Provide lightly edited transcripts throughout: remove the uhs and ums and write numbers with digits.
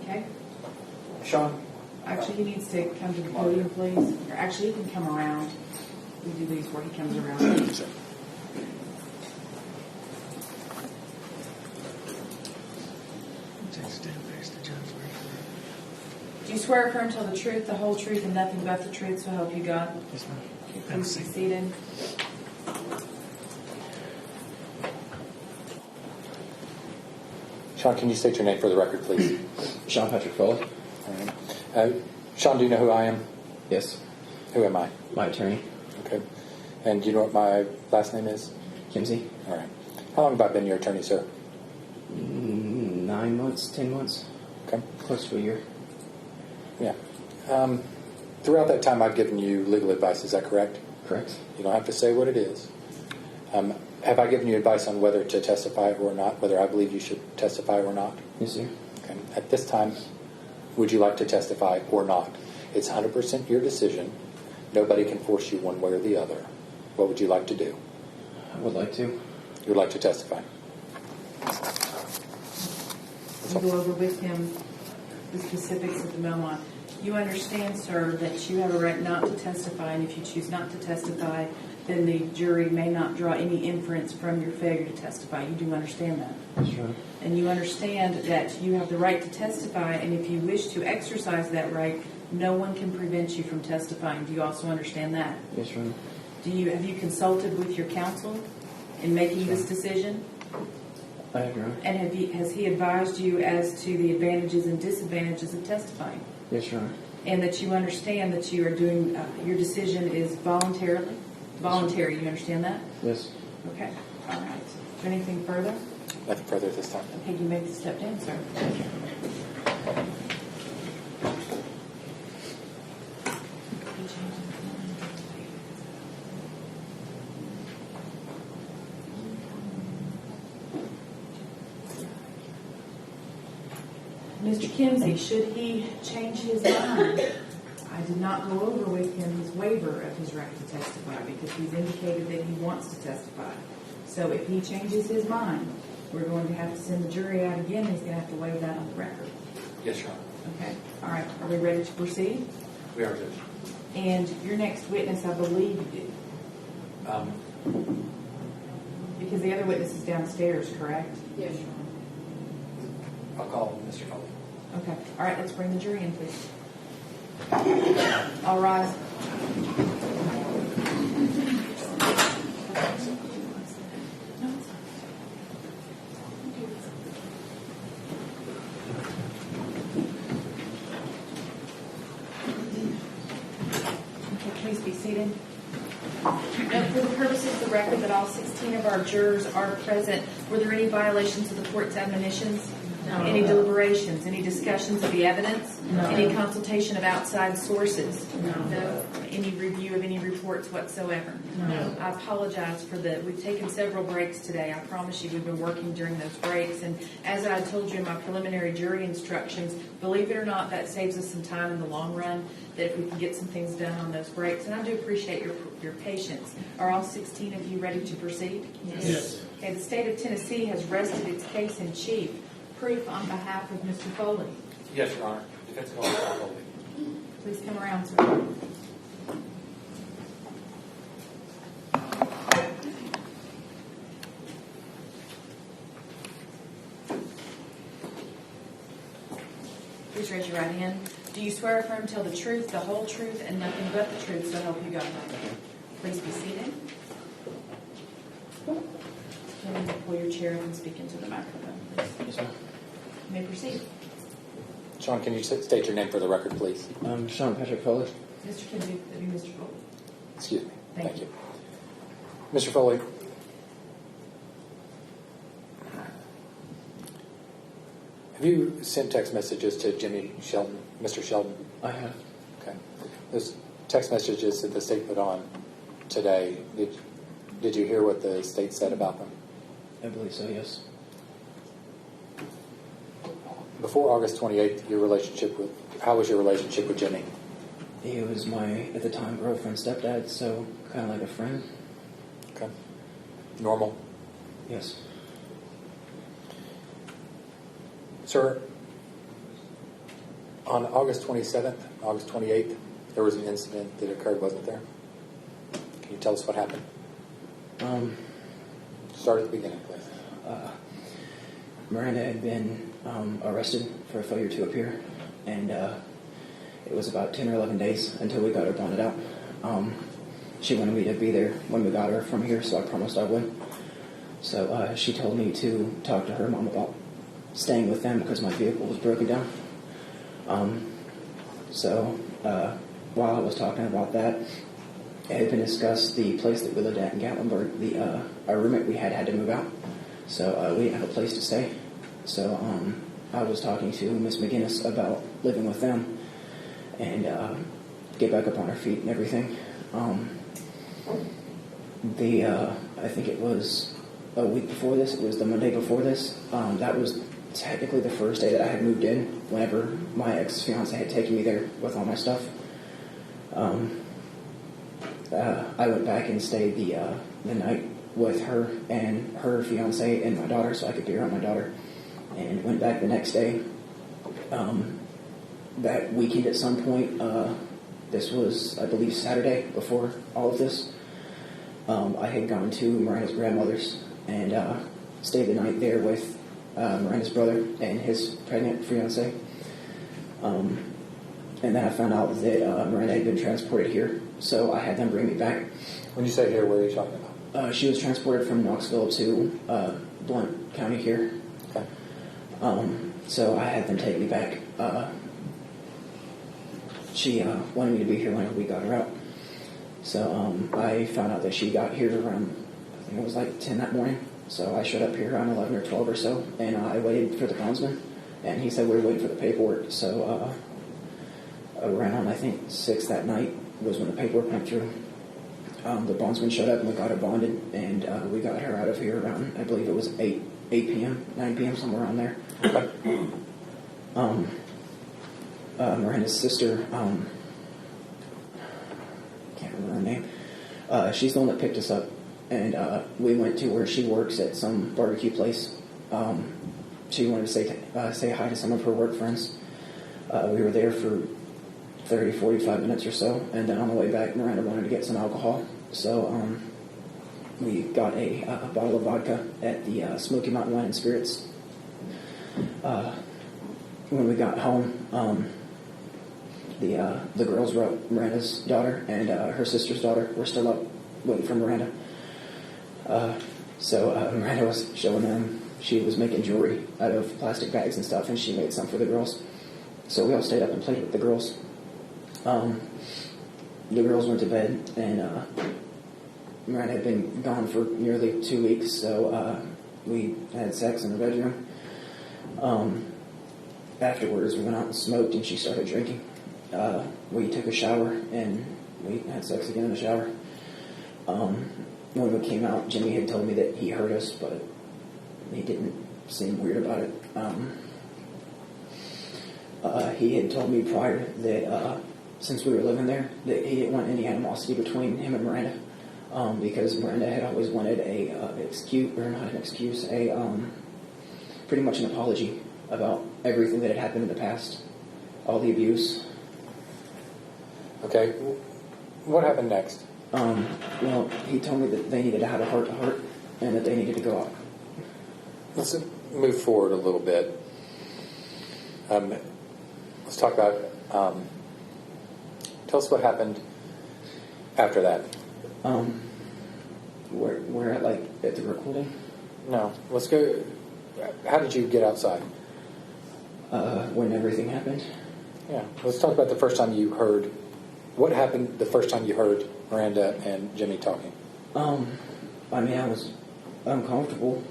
Okay. Sean? Actually, he needs to come to the podium, please. Or actually, he can come around. We do these where he comes around. Do you swear or affirm to tell the truth, the whole truth, and nothing but the truth, so help you God? Yes, ma'am. Please be seated. Sean, can you state your name for the record, please? Sean Patrick Foley. All right. Sean, do you know who I am? Yes. Who am I? My attorney. Okay. And do you know what my last name is? Kimsey. All right. How long have I been your attorney, sir? 9 months, 10 months. Okay. Close to a year. Yeah. Throughout that time, I've given you legal advice. Is that correct? Correct. You don't have to say what it is. Have I given you advice on whether to testify or not, whether I believe you should testify or not? Yes, sir. Okay. At this time, would you like to testify or not? It's 100% your decision. Nobody can force you one way or the other. What would you like to do? I would like to. You would like to testify? We'll go over with him the specifics of the Belmont. You understand, sir, that you have a right not to testify, and if you choose not to testify, then the jury may not draw any inference from your failure to testify. You do understand that? Yes, Your Honor. And you understand that you have the right to testify, and if you wish to exercise that right, no one can prevent you from testifying. Do you also understand that? Yes, Your Honor. Have you consulted with your counsel in making this decision? I have, Your Honor. And has he advised you as to the advantages and disadvantages of testifying? Yes, Your Honor. And that you understand that you are doing, your decision is voluntary, you understand that? Yes. Okay, all right. Is there anything further? Nothing further at this time. Okay, you may step down, sir. Mr. Kimsey, should he change his mind? I did not go over with him his waiver of his right to testify because he's indicated that he wants to testify. So if he changes his mind, we're going to have to send the jury out again. He's going to have to waive that on the record. Yes, Your Honor. Okay. All right. Are we ready to proceed? We are, Judge. And your next witness, I believe you do. Because the other witness is downstairs, correct? Yes. I'll call Mr. Foley. Okay. All right. Let's bring the jury in, please. All rise. Please be seated. Note for the purposes of the record that all 16 of our jurors are present. Were there any violations of the court's admonitions? No. Any deliberations? Any discussions of the evidence? No. Any consultation of outside sources? No. Any review of any reports whatsoever? No. I apologize for we've taken several breaks today. I promise you we've been working during those breaks. And as I told you in my preliminary jury instructions, believe it or not, that saves us some time in the long run, that if we can get some things done on those breaks. And I do appreciate your patience. Are all 16 of you ready to proceed? Yes. Okay, the state of Tennessee has rested its case in chief. Proof on behalf of Mr. Foley. Yes, Your Honor. Defense counsel Foley. Please come around, sir. Please raise your right hand. Do you swear or affirm to tell the truth, the whole truth, and nothing but the truth, so help you God? Please be seated. And pull your chair up and speak into the microphone, please. Yes, ma'am. You may proceed. Sean, can you state your name for the record, please? Sean Patrick Foley. Mr. Kennedy, that'd be Mr. Foley. Excuse me. Thank you. Mr. Foley, have you sent text messages to Jimmy Sheldon, Mr. Sheldon? I have. Okay. Those text messages that the state put on today, did you hear what the state said about them? I believe so, yes. Before August 28th, how was your relationship with Jimmy? He was my, at the time, girlfriend, stepdad, so kind of like a friend. Okay. Normal? Yes. Sir, On August 27th, August 28th, there was an incident that occurred, wasn't there? Can you tell us what happened? Start at the beginning, please. Miranda had been arrested for a failure to appear, and it was about 10 or 11 days until we got her bonded out. She wanted me to be there when we got her from here, so I promised I would. So she told me to talk to her mom about staying with them because my vehicle was broken down. So while I was talking about that, it had been discussed the place that we lived at in Gatlinburg, our roommate we had to move out. So we didn't have a place to stay. So I was talking to Miss McGinnis about living with them and get back up on her feet and everything. I think it was a week before this, it was the Monday before this, that was technically the first day that I had moved in whenever my ex-fiance had taken me there with all my stuff. I went back and stayed the night with her and her fiance and my daughter so I could be around my daughter, and went back the next day. That weekend at some point, this was, I believe, Saturday before all of this, I had gone to Miranda's grandmother's and stayed the night there with Miranda's brother and his pregnant fiance. And then I found out that Miranda had been transported here, so I had them bring me back. When you say here, where are you talking about? She was transported from Knoxville to Blount County here. Okay. So I had them take me back. She wanted me to be here whenever we got her out. So I found out that she got here around, I think it was like 10 that morning. So I showed up here around 11 or 12 or so, and I waited for the bondsman, and he said we were waiting for the paperwork. So around, I think, 6 that night was when the paperwork went through. The bondsman showed up, and we got her bonded, and we got her out of here around, I believe it was 8 p.m., 9 p.m., somewhere around there. Miranda's sister, can't remember her name, she's the one that picked us up, and we went to where she works at some barbecue place. She wanted to say hi to some of her work friends. We were there for 30, 45 minutes or so, and then on the way back, Miranda wanted to get some alcohol, so we got a bottle of vodka at the Smoky Mountain Wine and Spirits. When we got home, the girls were up, Miranda's daughter and her sister's daughter were still up waiting for Miranda. So Miranda was showing them she was making jewelry out of plastic bags and stuff, and she made some for the girls. So we all stayed up and played with the girls. The girls went to bed, and Miranda had been gone for nearly 2 weeks, so we had sex in the bedroom. Afterwards, we went out and smoked, and she started drinking. We took a shower, and we had sex again in the shower. When we came out, Jimmy had told me that he heard us, but he didn't seem weird about it. He had told me prior that since we were living there, that he didn't want any animosity between him and Miranda, because Miranda had always wanted pretty much an apology about everything that had happened in the past, all the abuse. Okay. What happened next? Well, he told me that they needed to have a heart-to-heart and that they needed to go out. Let's move forward a little bit. Let's talk about, tell us what happened after that. Where at the recording? No, let's go, how did you get outside? When everything happened? Yeah, let's talk about the first time you heard, what happened the first time you heard Miranda and Jimmy talking? I mean, I was uncomfortable.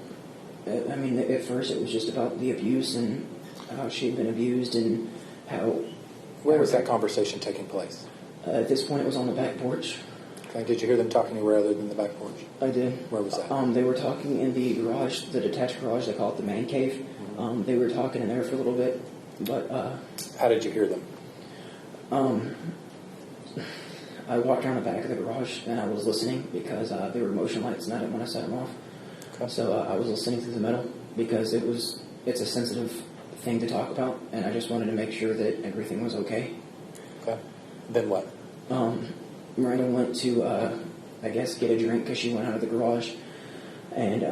I mean, at first it was just about the abuse and how she had been abused and how... Where was that conversation taking place? At this point, it was on the back porch. Okay, did you hear them talking anywhere other than the back porch? I did. Where was that? They were talking in the garage, the detached garage. They call it the man cave. Mm-hmm. They were talking in there for a little bit, but... How did you hear them? I walked around the back of the garage and I was listening because they were motion lights and I didn't want to set them off. Okay. So I was listening through the metal because it's a sensitive thing to talk about, and I just wanted to make sure that everything was okay. Okay. Then what? Miranda went to, I guess, get a drink because she went out of the garage, and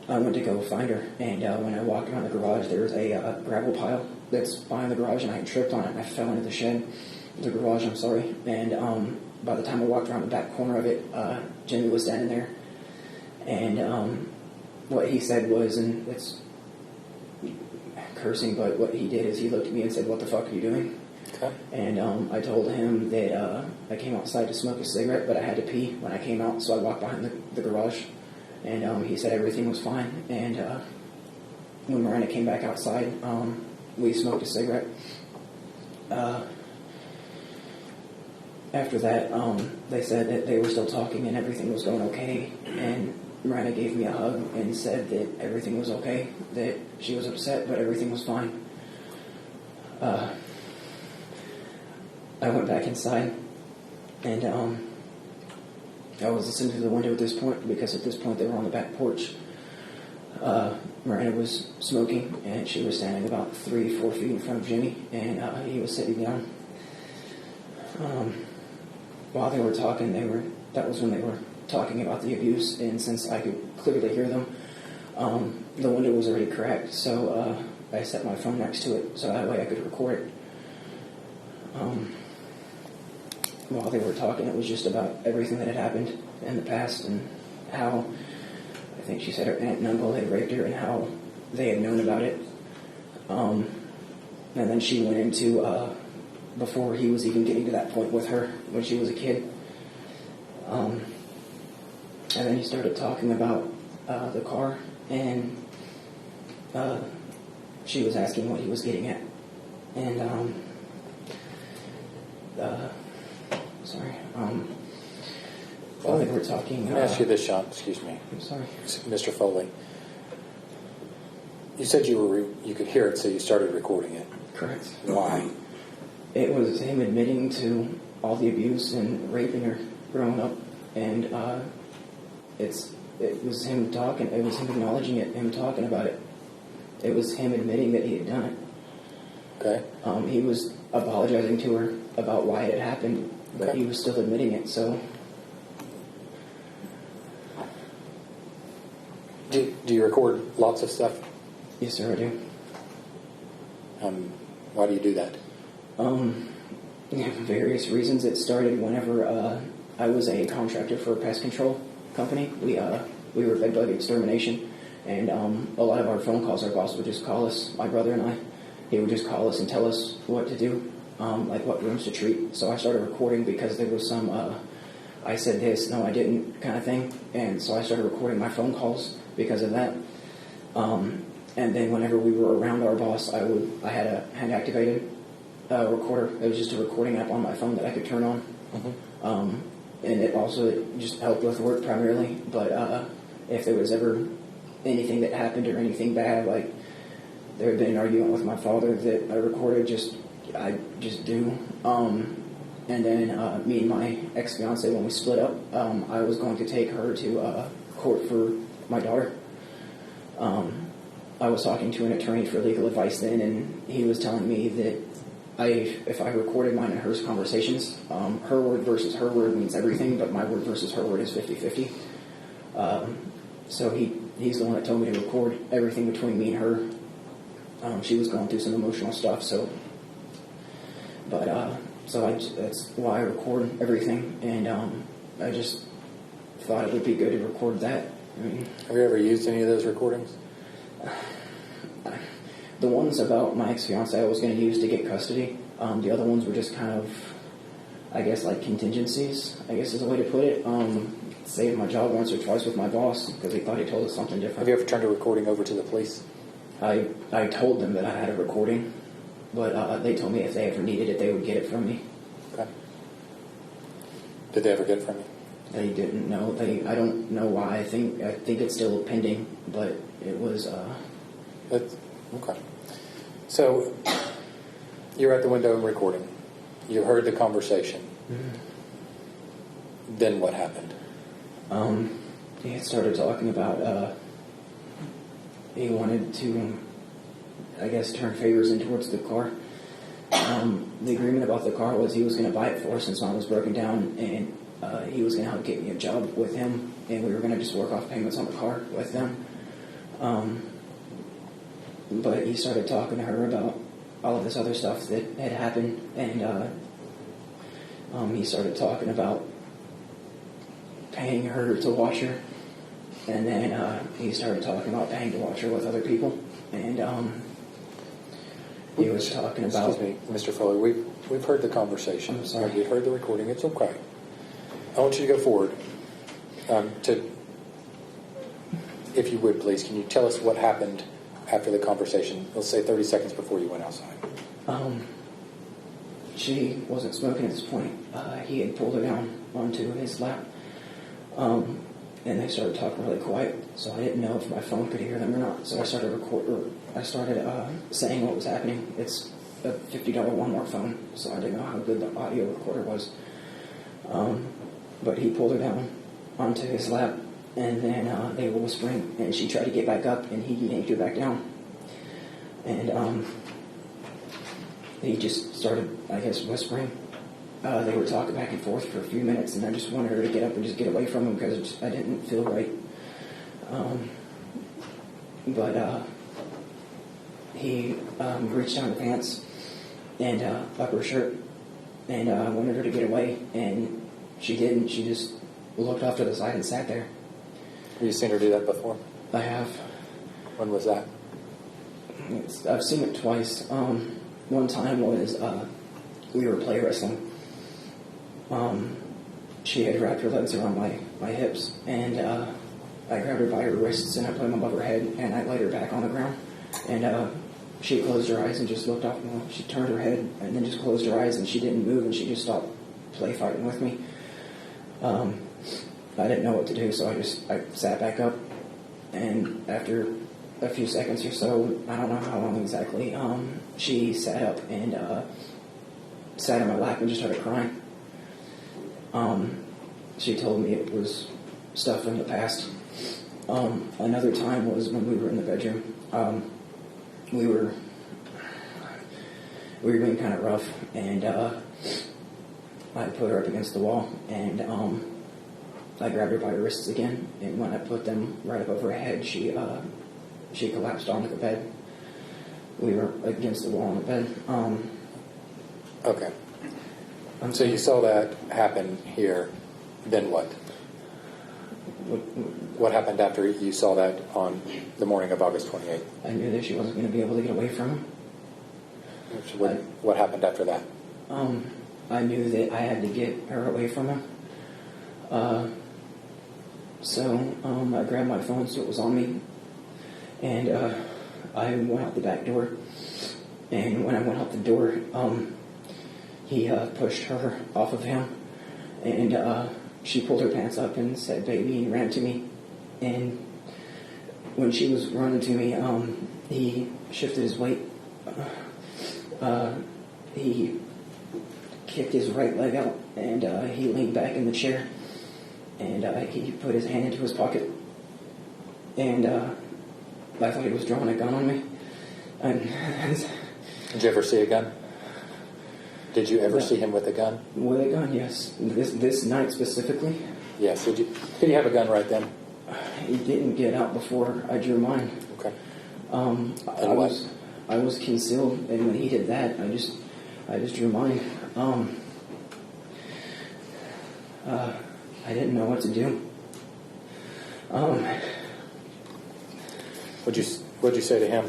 I went to go find her, and when I walked around the garage, there was a gravel pile that's behind the garage, and I had tripped on it, and I fell into the garage, I'm sorry, and by the time I walked around the back corner of it, Jimmy was standing there, and what he said was, and it's cursing, but what he did is he looked at me and said, "What the fuck are you doing?" Okay. And I told him that I came outside to smoke a cigarette, but I had to pee when I came out, so I walked behind the garage. And he said everything was fine. And when Miranda came back outside, we smoked a cigarette. After that, they said that they were still talking and everything was going okay. And Miranda gave me a hug and said that everything was okay, that she was upset, but everything was fine. I went back inside, and I was listening to the window at this point, because at this point they were on the back porch. Miranda was smoking, and she was standing about 3-4 feet in front of Jimmy, and he was sitting down. While they were talking, that was when they were talking about the abuse, and since I could clearly hear them, the window was already cracked, so I set my phone next to it, so that way I could record it. While they were talking, it was just about everything that had happened in the past, and how, I think she said her aunt and uncle had raped her, and how they had known about it. And then she went into, before he was even getting to that point with her, when she was a kid. And then he started talking about the car, and she was asking what he was getting at. And, sorry. While they were talking... Let me ask you this, Sean. Excuse me. I'm sorry. Mr. Foley. You said you could hear it, so you started recording it. Correct. Why? It was him admitting to all the abuse and raping her growing up, and it was him talking. It was him acknowledging it, him talking about it. It was him admitting that he had done it. Okay. He was apologizing to her about why it had happened, but Okay. he was still admitting it. So, Do you record lots of stuff? yes, sir, I do. Why do you do that? Various reasons. It started whenever I was a contractor for a pest control company. We were bed bug extermination, and a lot of our phone calls, our boss would just call us, my brother and I. He would just call us and tell us what to do, like what rooms to treat. So I started recording because there was some I said this, no I didn't kind of thing, and so I started recording my phone calls because of that. And then whenever we were around our boss, I had a hand activated recorder. It was just a recording app on my phone that I could turn on. Mm-hmm. And it also just helped with work primarily. But if there was ever anything that happened or anything bad, like there had been an argument with my father that I recorded, I just do. And then me and my ex-fiance, when we split up, I was going to take her to court for my daughter. I was talking to an attorney for legal advice then, and he was telling me that if I recorded mine and hers conversations, her word versus her word means everything, but my word versus her word is 50-50. So he's the one that told me to record everything between me and her. She was going through some emotional stuff, so that's why I record everything, and I just thought it would be good to record that. I mean, have you ever used any of those recordings? The ones about my ex-fiance I was going to use to get custody. The other ones were just kind of, I guess, like contingencies, I guess is a way to put it. Saved my job once or twice with my boss because he thought he told us something different. Have you ever turned a recording over to the police? I told them that I had a recording, but they told me if they ever needed it, they would get it from me. Okay. Did they ever get it from you? They didn't know. I don't know why. I think it's still pending, but it was. Okay. So you're at the window and recording. You heard the conversation. Mm-hmm. Then what happened? He had started talking about he wanted to I guess, turn favors in towards the car. The agreement about the car was he was going to buy it for us since mine was broken down, and he was going to help get me a job with him, and we were going to just work off payments on the car with them. But he started talking to her about all of this other stuff that had happened, and he started talking about paying her to watch her, and then he started talking about paying to watch her with other people, and he was talking about... Excuse me, Mr. Foley, we've heard the conversation. I'm sorry. We've heard the recording. It's okay. I want you to go forward. If you would, please, can you tell us what happened after the conversation? Let's say 30 seconds before you went outside. She wasn't smoking at this point. He had pulled her down onto his lap, and they started talking really quiet, so I didn't know if my phone could hear them or not. So I started saying what was happening. It's a $50 Walmart phone, so I didn't know how good the audio recorder was. But he pulled her down onto his lap, and then they were whispering, and she tried to get back up, and he yanked her back down. And he just started, I guess, whispering. They were talking back and forth for a few minutes, and I just wanted her to get up and just get away from him because I didn't feel right. But he reached down her pants and up her shirt, and I wanted her to get away, and she didn't. She just looked off to the side and sat there. Have you seen her do that before? I have. When was that? I've seen it twice. One time was we were play wrestling. She had wrapped her legs around my hips, and I grabbed her by her wrists and I put them above her head, and I laid her back on the ground. And she closed her eyes and just looked off. Well, she turned her head and then just closed her eyes, and she didn't move, and she just stopped play fighting with me. I didn't know what to do, so I sat back up, and after a few seconds or so, I don't know how long exactly, she sat up and sat in my lap and just started crying. She told me it was stuff from the past. Another time was when we were in the bedroom. We were being kind of rough, and I put her up against the wall, and I grabbed her by her wrists again, and when I put them right above her head, she collapsed onto the bed. We were against the wall on the bed. Okay. So you saw that happen here. Then what? What happened after you saw that on the morning of August 28th? I knew that she wasn't going to be able to get away from him. What happened after that? I knew that I had to get her away from him. So I grabbed my phone so it was on me, and I went out the back door. And when I went out the door, he pushed her off of him, and she pulled her pants up and said, "Baby," and ran to me. And when she was running to me, he shifted his weight. He kicked his right leg out, and he leaned back in the chair, and he put his hand into his pocket, and I thought he was drawing a gun on me. And did you ever see a gun? Did you ever see him with a gun? With a gun, yes. This night specifically. Yes. Did he have a gun right then? He didn't get out before I drew mine. Okay. I was concealed, and when he did that, I just drew mine. I didn't know what to do. What'd you say to him?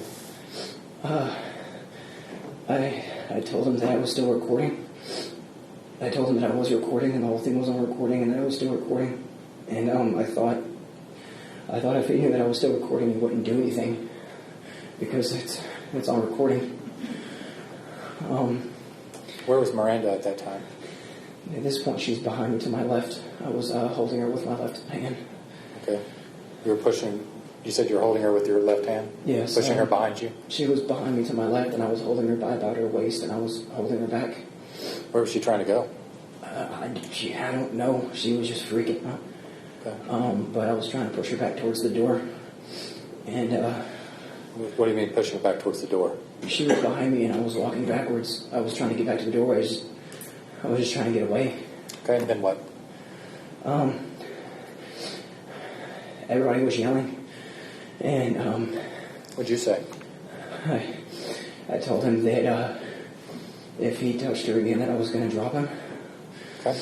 I told him that I was still recording. I told him that I was recording, and the whole thing was on recording, and that I was still recording. And I thought if he knew that I was still recording, he wouldn't do anything because it's on recording. Where was Miranda at that time? At this point, she's behind me to my left. I was holding her with my left hand. Okay. You were pushing. You said you were holding her with your left hand? Yes. Pushing her behind you? She was behind me to my left, and I was holding her by about her waist, and I was holding her back. Where was she trying to go? I don't know. She was just freaking out. Okay. But I was trying to push her back towards the door, and What do you mean pushing back towards the door? She was behind me and I was walking backwards. I was trying to get back to the doorway. I was just trying to get away. Okay, and then what? Everybody was yelling. And What'd you say? I told him that if he touched her again that I was going to drop him. Okay.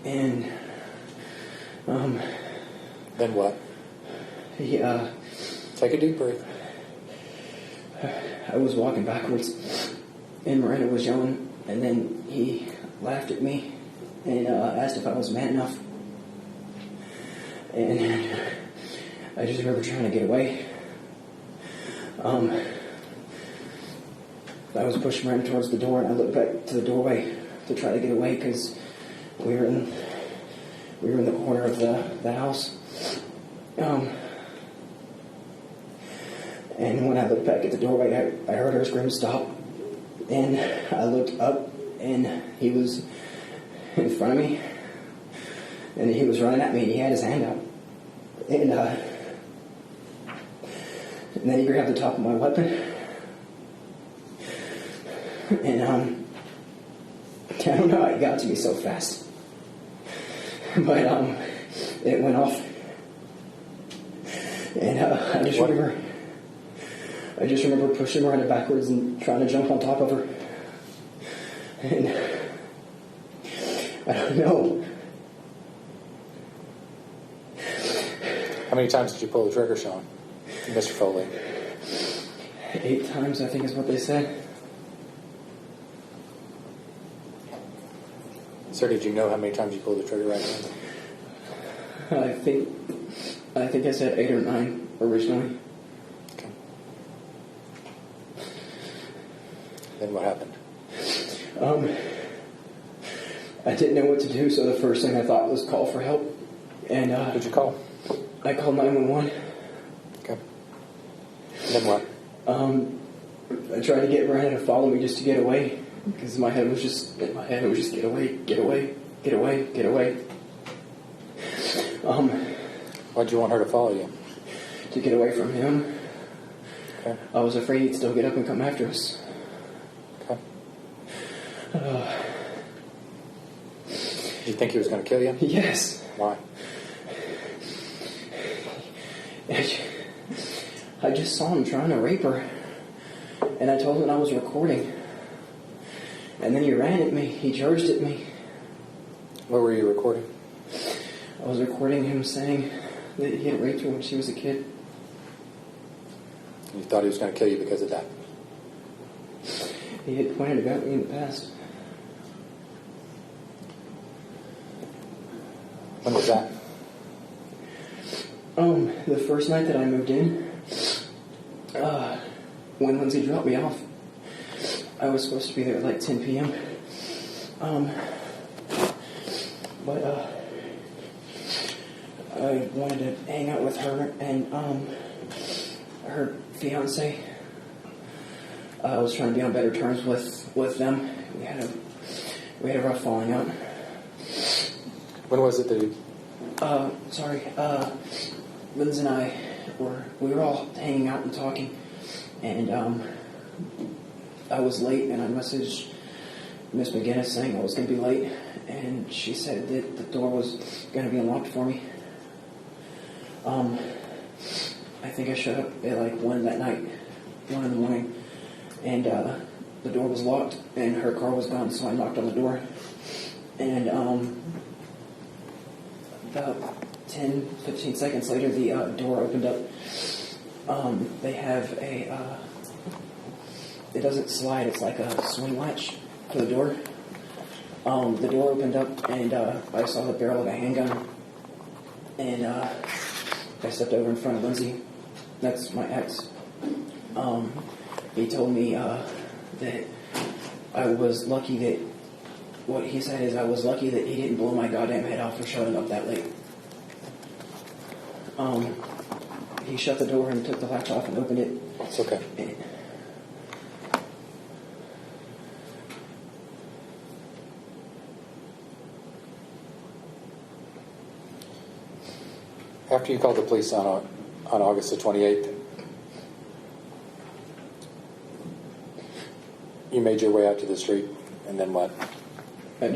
And Then what? he Take a deep breath. I was walking backwards, and Miranda was yelling, and then he laughed at me and asked if I was man enough. And I just remember trying to get away. I was pushing Miranda towards the door, and I looked back to the doorway to try to get away because we were in the corner of the house. And when I looked back at the doorway, I heard her scream, "Stop!" And I looked up, and he was in front of me, and he was running at me, and he had his hand out. And then he grabbed the top of my weapon, and I don't know how it got to me so fast, but it went off, and I just remember pushing Miranda backwards and trying to jump on top of her. And I don't know. How many times did you pull the trigger, Sean? Mr. Foley? 8 times, I think is what they said. Sir, did you know how many times you pulled the trigger right now? I think I said 8 or 9 originally. Okay. Then what happened? I didn't know what to do, so the first thing I thought was call for help. And Who'd you call? I called 911. Okay. Then what? I tried to get Miranda to follow me just to get away, because my head was just get away, get away, get away, get away. Why'd you want her to follow you? To get away from him. Okay. I was afraid he'd still get up and come after us. Okay. Did you think he was going to kill you? Yes. Why? I just saw him trying to rape her, and I told him I was recording, and then he ran at me. He charged at me. What were you recording? I was recording him saying that he had raped her when she was a kid. You thought he was going to kill you because of that? He had pointed it at me in the past. When was that? The first night that I moved in, when Lindsay dropped me off, I was supposed to be there at like 10 p.m. But I wanted to hang out with her and her fiance. I was trying to be on better terms with them. We had a rough falling out. When was it that you... Lindsay and I we were all hanging out and talking, and I was late, and I messaged Miss McGinnis saying I was going to be late, and she said that the door was going to be unlocked for me. I think I showed up at like 1 that night, 1 in the morning, and the door was locked, and her car was gone, so I knocked on the door, and about 10, 15 seconds later, the door opened up. They have it doesn't slide, it's like a swing latch for the door. The door opened up, and I saw the barrel of a handgun, and I stepped over in front of Lindsay. That's my ex. He told me that I was lucky that, what he said is I was lucky that he didn't blow my goddamn head off for showing up that late. He shut the door and took the latch off and opened it. It's okay. After you called the police on August the 28th, You made your way out to the street, and then what? I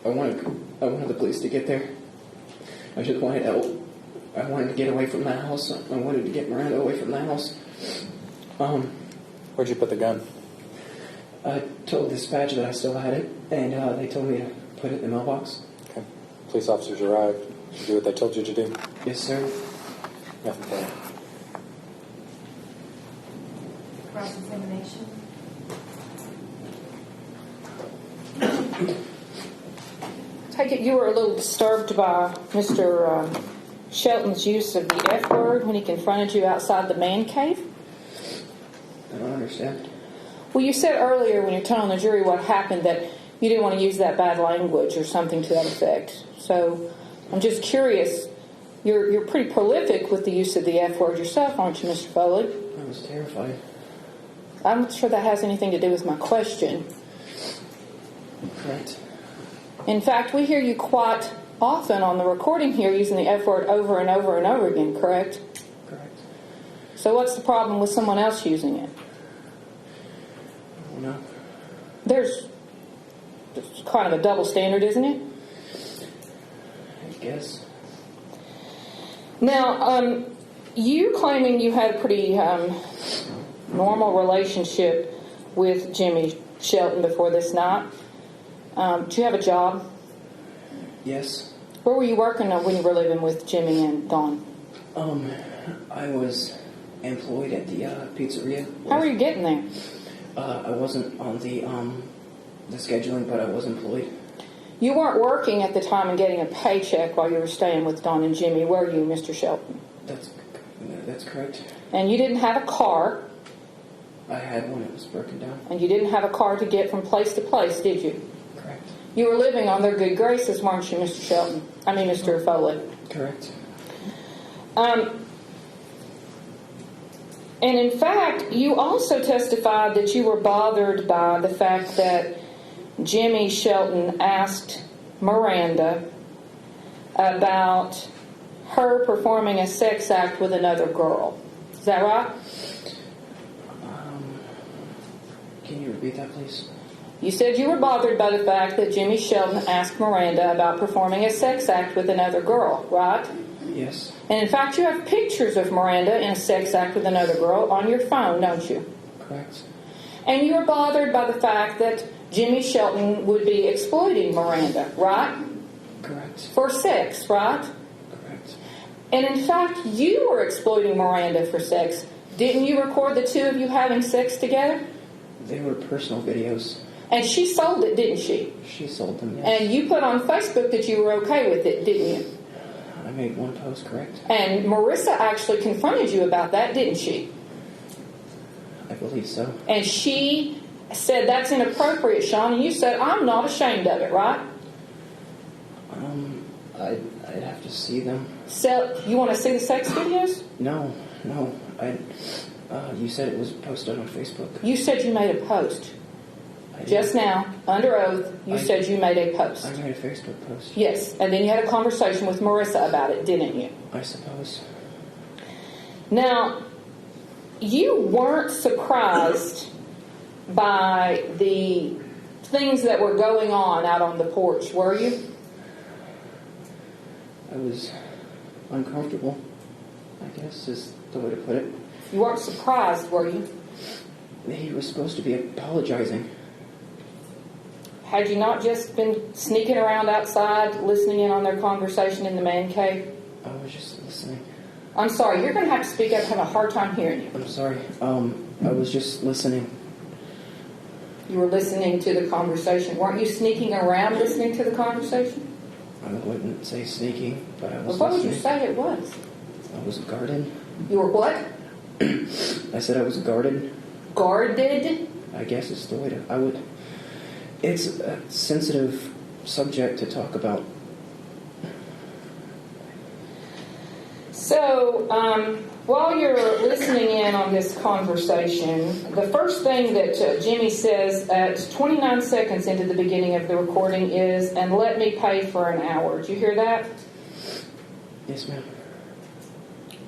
wanted the police to get there. I just wanted help. I wanted to get away from the house. I wanted to get Miranda away from the house. Where'd you put the gun? I told dispatch that I still had it, and they told me to put it in the mailbox. Okay. Police officers arrived. Did you do what they told you to do? Yes, sir. Nothing further. Cross-examination. Take it you were a little disturbed by Mr. Shelton's use of the F word when he confronted you outside the man cave? I don't understand. Well, you said earlier when you were telling the jury what happened that you didn't want to use that bad language or something to that effect. So I'm just curious. You're pretty prolific with the use of the F word yourself, aren't you, Mr. Foley? I was terrified. I'm not sure that has anything to do with my question. Correct. In fact, we hear you quite often on the recording here using the F word over and over and over again, correct? Correct. So what's the problem with someone else using it? I don't know. There's kind of a double standard, isn't it? I guess. Now, you claiming you had a pretty normal relationship with Jimmy Shelton before this night. Do you have a job? Yes. Where were you working when you were living with Jimmy and Dawn? I was employed at the pizzeria. How were you getting there? I wasn't on the scheduling, but I was employed. You weren't working at the time and getting a paycheck while you were staying with Dawn and Jimmy, were you, Mr. Shelton? That's correct. And you didn't have a car. I had one. It was broken down. And you didn't have a car to get from place to place, did you? Correct. You were living on their good graces, weren't you, Mr. Shelton? I mean, Mr. Foley. Correct. And in fact, you also testified that you were bothered by the fact that Jimmy Shelton asked Miranda about her performing a sex act with another girl. Is that right? Can you repeat that, please? You said you were bothered by the fact that Jimmy Shelton asked Miranda about performing a sex act with another girl, right? Yes. And in fact, you have pictures of Miranda in a sex act with another girl on your phone, don't you? Correct. And you were bothered by the fact that Jimmy Shelton would be exploiting Miranda, right? Correct. For sex, right? Correct. And in fact, you were exploiting Miranda for sex. Didn't you record the two of you having sex together? They were personal videos. And she sold it, didn't she? She sold them, yes. And you put on Facebook that you were okay with it, didn't you? I made one post, correct? And Marissa actually confronted you about that, didn't she? I believe so. And she said, that's inappropriate, Sean. And you said, I'm not ashamed of it, right? I'd have to see them. So, you want to see the sex videos? No. You said it was posted on Facebook. You said you made a post. I Just did. now, under oath, you said you made a post. I made a Facebook post. Yes, and then you had a conversation with Marissa about it, didn't you? I suppose. Now, you weren't surprised by the things that were going on out on the porch, were you? I was uncomfortable, I guess is the way to put it. You weren't surprised, were you? He was supposed to be apologizing. Had you not just been sneaking around outside, listening in on their conversation in the man cave? I was just listening. I'm sorry, you're going to have to speak up. I have a hard time hearing you. I'm sorry. I was just listening. You were listening to the conversation. Weren't you sneaking around listening to the conversation? I wouldn't say sneaking, but I was Well, what would listening. you say it was? I was guarded. You were what? I said I was guarded. Guarded? I guess it's the way to... I would... It's a sensitive subject to talk about. So, while you're listening in on this conversation, the first thing that Jimmy says at 29 seconds into the beginning of the recording is, and let me pay for an hour. Did you hear that? Yes, ma'am.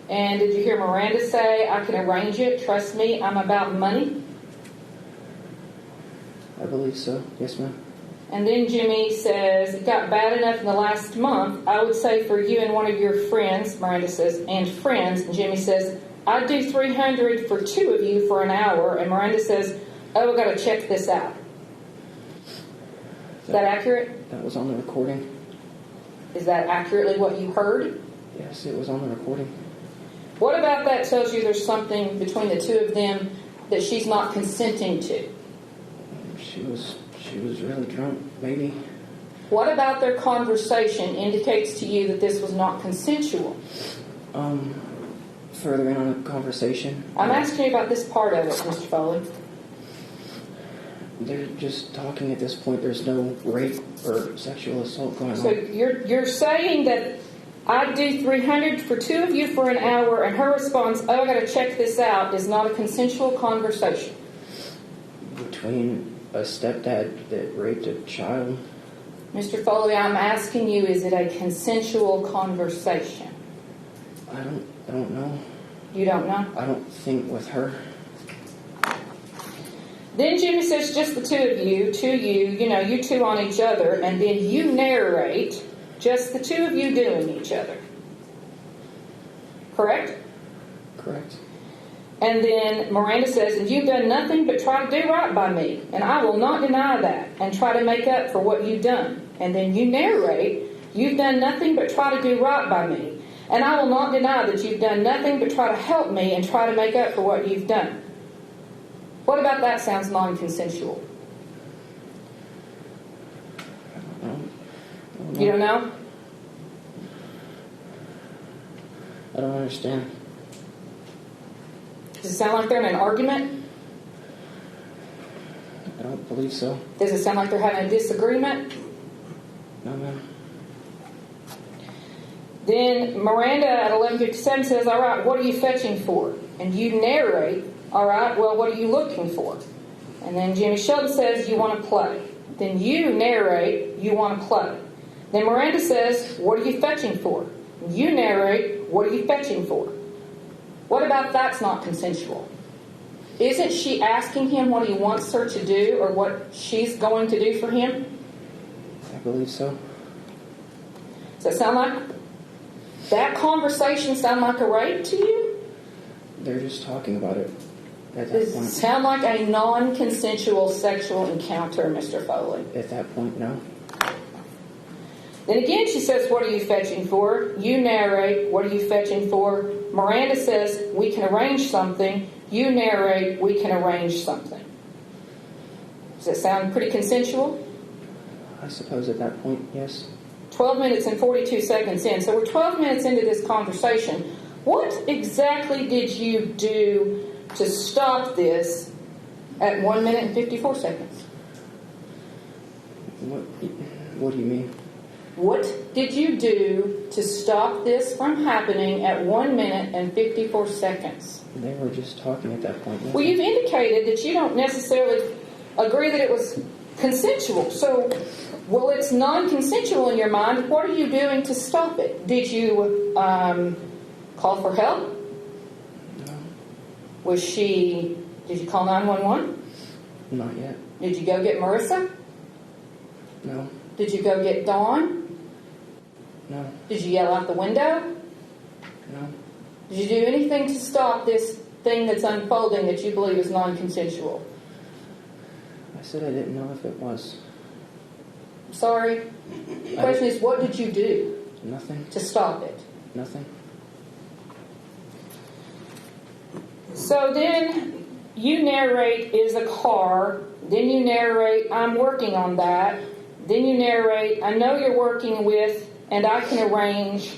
And did you hear Miranda say, I can arrange it, trust me, I'm about money? I believe so. Yes, ma'am. And then Jimmy says, it got bad enough in the last month, I would say for you and one of your friends, Miranda says, and friends. And Jimmy says, I'd do $300 for two of you for an hour. And Miranda says, oh, I've got to check this out. Is that accurate? That was on the recording. Is that accurately what you heard? Yes, it was on the recording. What about that tells you there's something between the two of them that she's not consenting to? She was really drunk, maybe. What about their conversation indicates to you that this was not consensual? Furthering on the conversation. I'm asking you about this part of it, Mr. Foley. They're just talking at this point. There's no rape or sexual assault going So on. you're saying that I'd do $300 for two of you for an hour, and her response, oh, I got to check this out, is not a consensual conversation. Between a stepdad that raped a child. Mr. Foley, I'm asking you, is it a consensual conversation? I don't know. You don't know? I don't think with her. Then Jimmy says just the two of you, you two on each other, and then you narrate just the two of you doing each other. Correct? Correct. And then Miranda says, and you've done nothing but try to do right by me, and I will not deny that, and try to make up for what you've done. And then you narrate, you've done nothing but try to do right by me, and I will not deny that you've done nothing but try to help me and try to make up for what you've done. What about that sounds non-consensual? I don't know. You don't know? I don't understand. Does it sound like they're in an argument? I don't believe so. Does it sound like they're having a disagreement? No, ma'am. Then Miranda at 11:57 says, all right, what are you fetching for? And you narrate, all right, well, what are you looking for? And then Jimmy Sheldon says, you want to play. Then you narrate, you want to play. Then Miranda says, what are you fetching for? You narrate, what are you fetching for? What about that's not consensual? Isn't she asking him what he wants her to do or what she's going to do for him? I believe so. Does that sound like, that conversation sound like a rape to you? They're just talking about it at that Does it point. sound like a non-consensual sexual encounter, Mr. Foley? At that point, no. Then again she says, what are you fetching for? You narrate, what are you fetching for? Miranda says, we can arrange something. You narrate, we can arrange something. Does that sound pretty consensual? I suppose at that point, yes. 12 minutes and 42 seconds in. So we're 12 minutes into this conversation. What exactly did you do to stop this at 1 minute and 54 seconds? What do you mean? What did you do to stop this from happening at 1 minute and 54 seconds? They were just talking at that point. Well, you've indicated that you don't necessarily agree that it was consensual. So, well, it's non-consensual in your mind. What are you doing to stop it? Did you call for help? No. Did you call 911? Not yet. Did you go get Marissa? No. Did you go get Dawn? No. Did you yell out the window? No. Did you do anything to stop this thing that's unfolding that you believe is non-consensual? I said I didn't know if it was. Sorry. The question is, what did you do Nothing. to stop it? Nothing. So then you narrate is a car. Then you narrate, I'm working on that. Then you narrate, I know you're working with, and I can arrange.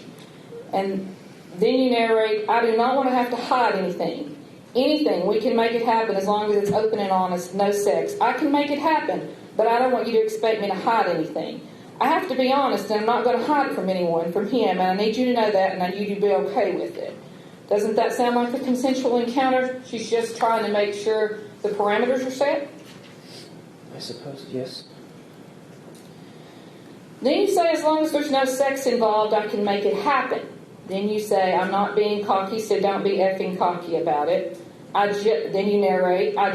And then you narrate, I do not want to have to hide anything. Anything. We can make it happen as long as it's open and honest, no sex. I can make it happen, but I don't want you to expect me to hide anything. I have to be honest, and I'm not going to hide it from anyone, from him, and I need you to know that, and I need you to be okay with it. Doesn't that sound like a consensual encounter? She's just trying to make sure the parameters are set? I suppose, yes. Then you say, as long as there's no sex involved, I can make it happen. Then you say, I'm not being cocky, so don't be effing cocky about it. Then you narrate, I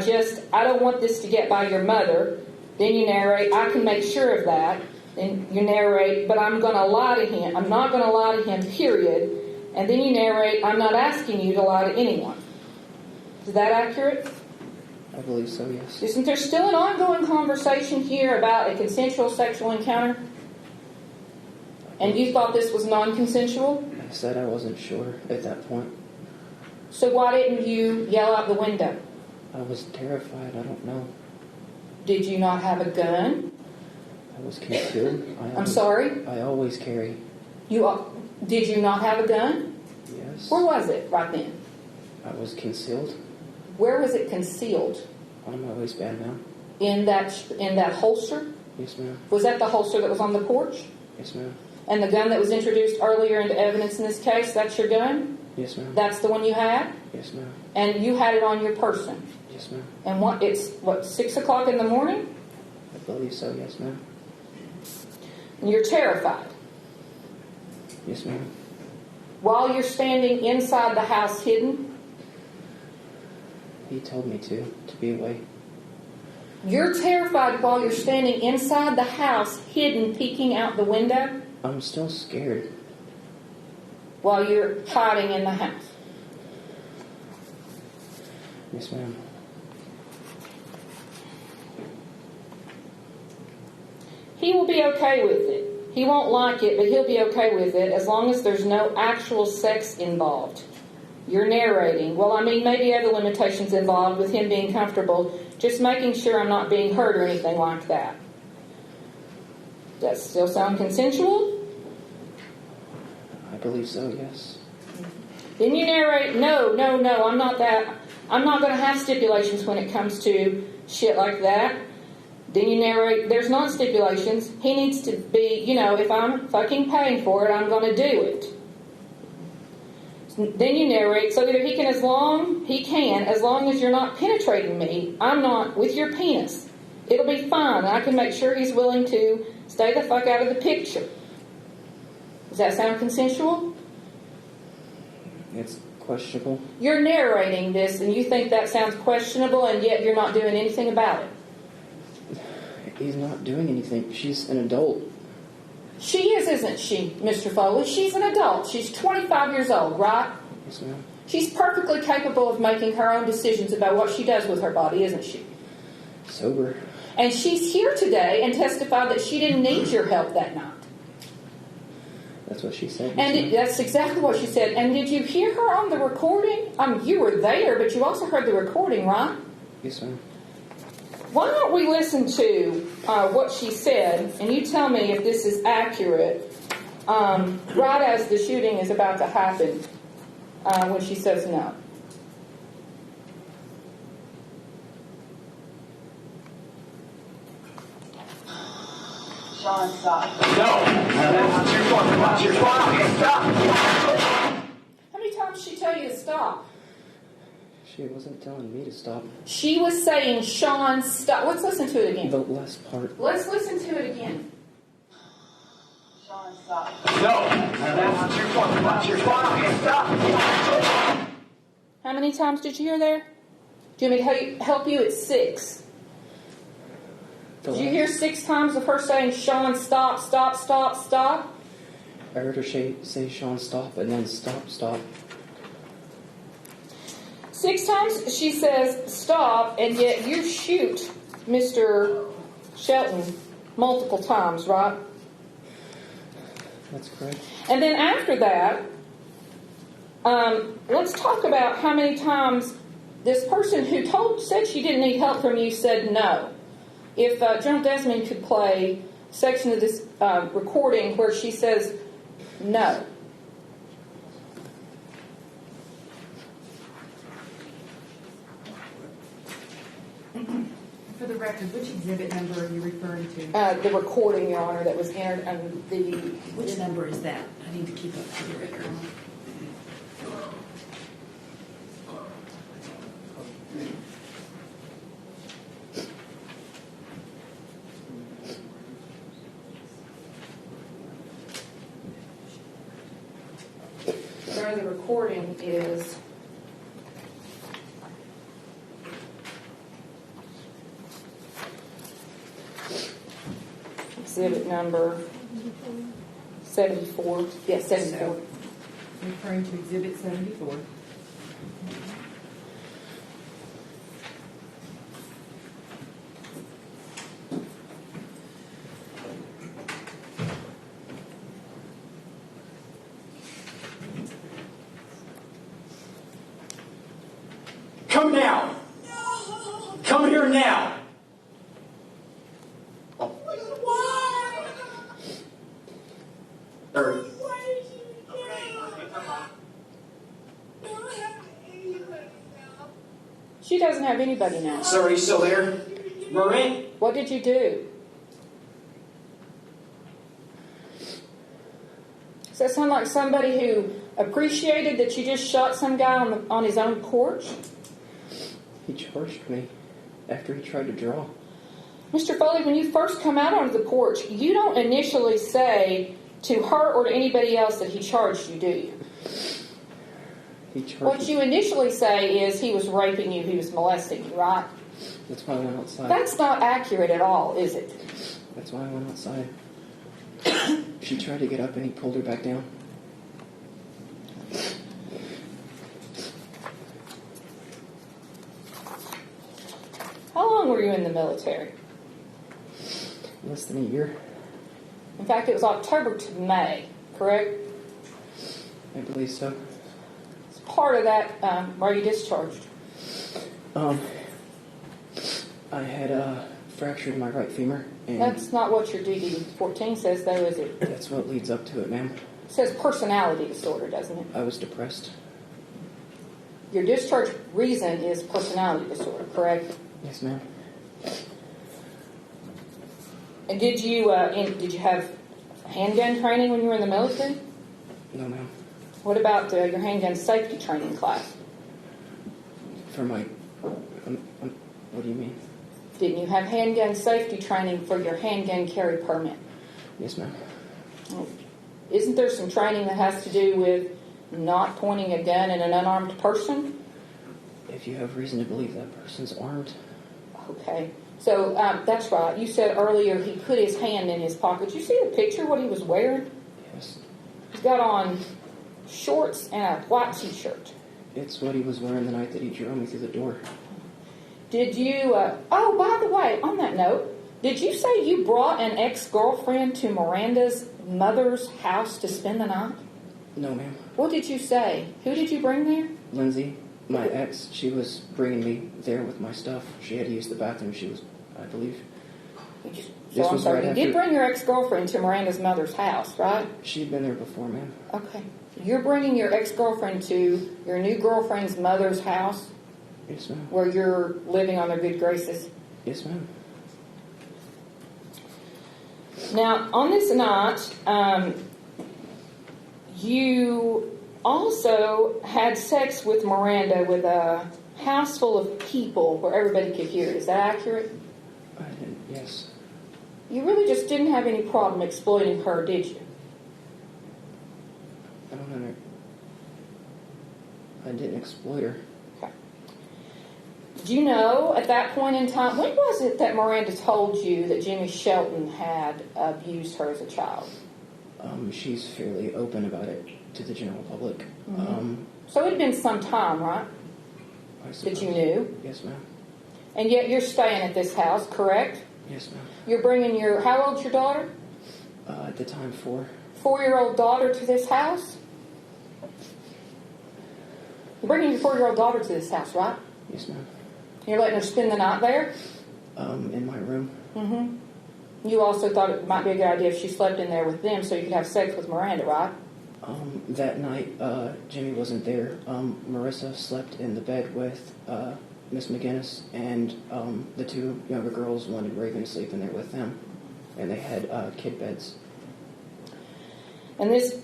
don't want this to get by your mother. Then you narrate, I can make sure of that. Then you narrate, but I'm going to lie to him. I'm not going to lie to him, period. And then you narrate, I'm not asking you to lie to anyone. Is that accurate? I believe so, yes. Isn't there still an ongoing conversation here about a consensual sexual encounter? And you thought this was non-consensual? I said I wasn't sure at that point. So why didn't you yell out the window? I was terrified. I don't know. Did you not have a gun? I was concealed. I'm sorry? I always carry. Did you not have a gun? Yes. Where was it right then? I was concealed. Where was it concealed? On my waistband, ma'am. In that holster? Yes, ma'am. Was that the holster that was on the porch? Yes, ma'am. And the gun that was introduced earlier into evidence in this case, that's your gun? Yes, ma'am. That's the one you had? Yes, ma'am. And you had it on your person? Yes, ma'am. And it's 6 o'clock in the morning? I believe so, yes, ma'am. And you're terrified? Yes, ma'am. While you're standing inside the house hidden? He told me to be away. You're terrified while you're standing inside the house hidden, peeking out the window? I'm still scared. While you're hiding in the house? Yes, ma'am. He will be okay with it. He won't like it, but he'll be okay with it as long as there's no actual sex involved. You're narrating. Well, I mean, maybe other limitations involved with him being comfortable, just making sure I'm not being hurt or anything like that. Does that still sound consensual? I believe so, yes. Then you narrate, no, I'm not that. I'm not going to have stipulations when it comes to shit like that. Then you narrate, there's not stipulations. He needs to be, if I'm fucking paying for it, I'm going to do it. Then you narrate, so either he can, as long as you're not penetrating me, I'm not with your penis. It'll be fine. I can make sure he's willing to stay the fuck out of the picture. Does that sound consensual? It's questionable. You're narrating this and you think that sounds questionable, and yet you're not doing anything about it. He's not doing anything. She's an adult. She is, isn't she, Mr. Foley? She's an adult. She's 25 years old, right? Yes, ma'am. She's perfectly capable of making her own decisions about what she does with her body, isn't she? Sober. And she's here today and testified that she didn't need your help that night. That's what she said. And that's exactly what she said. And did you hear her on the recording? You were there, but you also heard the recording, right? Yes, ma'am. Why don't we listen to what she said, and you tell me if this is accurate, right as the shooting is about to happen, when she says no. Sean, stop. No! That's your fault. That's your fault. Stop! How many times did she tell you to stop? She wasn't telling me to stop. She was saying, Sean, stop. Let's listen to it again. The last part. Let's listen to it again. Sean, stop. No! That's your fault. That's your fault. Stop! How many times did you hear there? Do you want me to help you at 6? Did you hear 6 times of her saying, Sean, stop, stop, stop, stop? I heard her say, Sean, stop, and then stop, stop. 6 times she says, stop, and yet you shoot Mr. Shelton multiple times, right? That's correct. And then after that, let's talk about how many times this person who said she didn't need help from you said no. If General Desmond could play a section of this recording where she says no. For the record, which exhibit number are you referring to? The recording, Your Honor, that was entered under the... Which number is that? I need to keep up to the record. Sorry, the recording is... exhibit number 74. Yes, 74. Referring to Exhibit 74. Come now. Come here now. Hurry. She doesn't have anybody now. Sir, are you still there? Marin? What did you do? Does that sound like somebody who appreciated that you just shot some guy on his own porch? He charged me after he tried to draw. Mr. Foley, when you first come out onto the porch, you don't initially say to her or to anybody else that he charged you, do you? He charged What me. you initially say is he was raping you, he was molesting you, right? That's why I went outside. That's not accurate at all, is it? That's why I went outside. She tried to get up and he pulled her back down. How long were you in the military? Less than a year. In fact, it was October to May, correct? I believe so. It's part of that, were you discharged? I had fractured my right femur, and That's not what your DD-14 says, though, is it? that's what leads up to it, ma'am. It says personality disorder, doesn't it? I was depressed. Your discharge reason is personality disorder, correct? Yes, ma'am. And did you have handgun training when you were in the military? No, ma'am. What about your handgun safety training class? For my... what do you mean? Didn't you have handgun safety training for your handgun carry permit? Yes, ma'am. Isn't there some training that has to do with not pointing a gun at an unarmed person? If you have reason to believe that person's armed. Okay. So that's right. You said earlier he put his hand in his pocket. Did you see the picture, what he was wearing? Yes. He's got on shorts and a white t-shirt. It's what he was wearing the night that he drove me through the door. Did you, oh, by the way, on that note, did you say you brought an ex-girlfriend to Miranda's mother's house to spend the night? No, ma'am. What did you say? Who did you bring there? Lindsay, my ex, she was bringing me there with my stuff. She had to use the bathroom. She was, I believe. So I'm sorry, you did bring your ex-girlfriend to Miranda's mother's house, right? She'd been there before, ma'am. Okay. You're bringing your ex-girlfriend to your new girlfriend's mother's house Yes, ma'am. where you're living on their good graces. Yes, ma'am. Now, on this night, you also had sex with Miranda with a house full of people where everybody could hear it. Is that accurate? I didn't, yes. You really just didn't have any problem exploiting her, did you? I don't know. I didn't exploit her. Okay. Do you know at that point in time, when was it that Miranda told you that Jimmy Shelton had abused her as a child? She's fairly open about it to the general public. Mm-hmm. So it had been some time, right? I suppose. That you knew? Yes, ma'am. And yet you're staying at this house, correct? Yes, ma'am. You're bringing your, how old's your daughter? At the time, 4. 4-year-old daughter to this house? You're bringing your 4-year-old daughter to this house, right? Yes, ma'am. You're letting her spend the night there? In my room. Mm-hmm. You also thought it might be a good idea if she slept in there with them so you could have sex with Miranda, right? That night, Jimmy wasn't there. Marissa slept in the bed with Miss McGinnis, and the 2 younger girls wanted Raven to sleep in there with them, and they had kid beds. And this,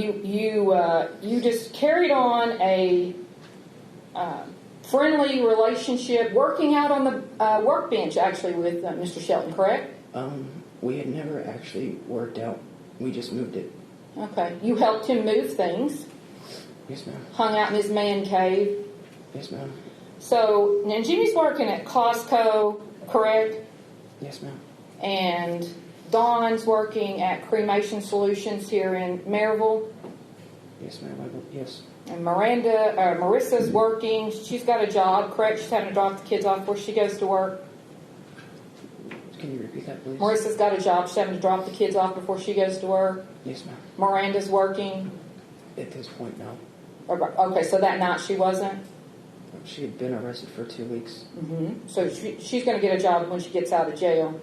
you just carried on a friendly relationship, working out on the workbench actually with Mr. Shelton, correct? We had never actually worked out. We just moved it. Okay. You helped him move things. Yes, ma'am. Hung out in his man cave. Yes, ma'am. So, now Jimmy's working at Costco, correct? Yes, ma'am. And Dawn's working at Cremation Solutions here in Maryville. Yes, ma'am. Yes. And Marissa's working. She's got a job, correct? She's having to drop the kids off before she goes to work. Can you repeat that, please? Marissa's got a job. She's having to drop the kids off before she goes to work. Yes, ma'am. Miranda's working. At this point, no. Okay, so that night she wasn't? She had been arrested for 2 weeks. Mm-hmm. So she's going to get a job when she gets out of jail.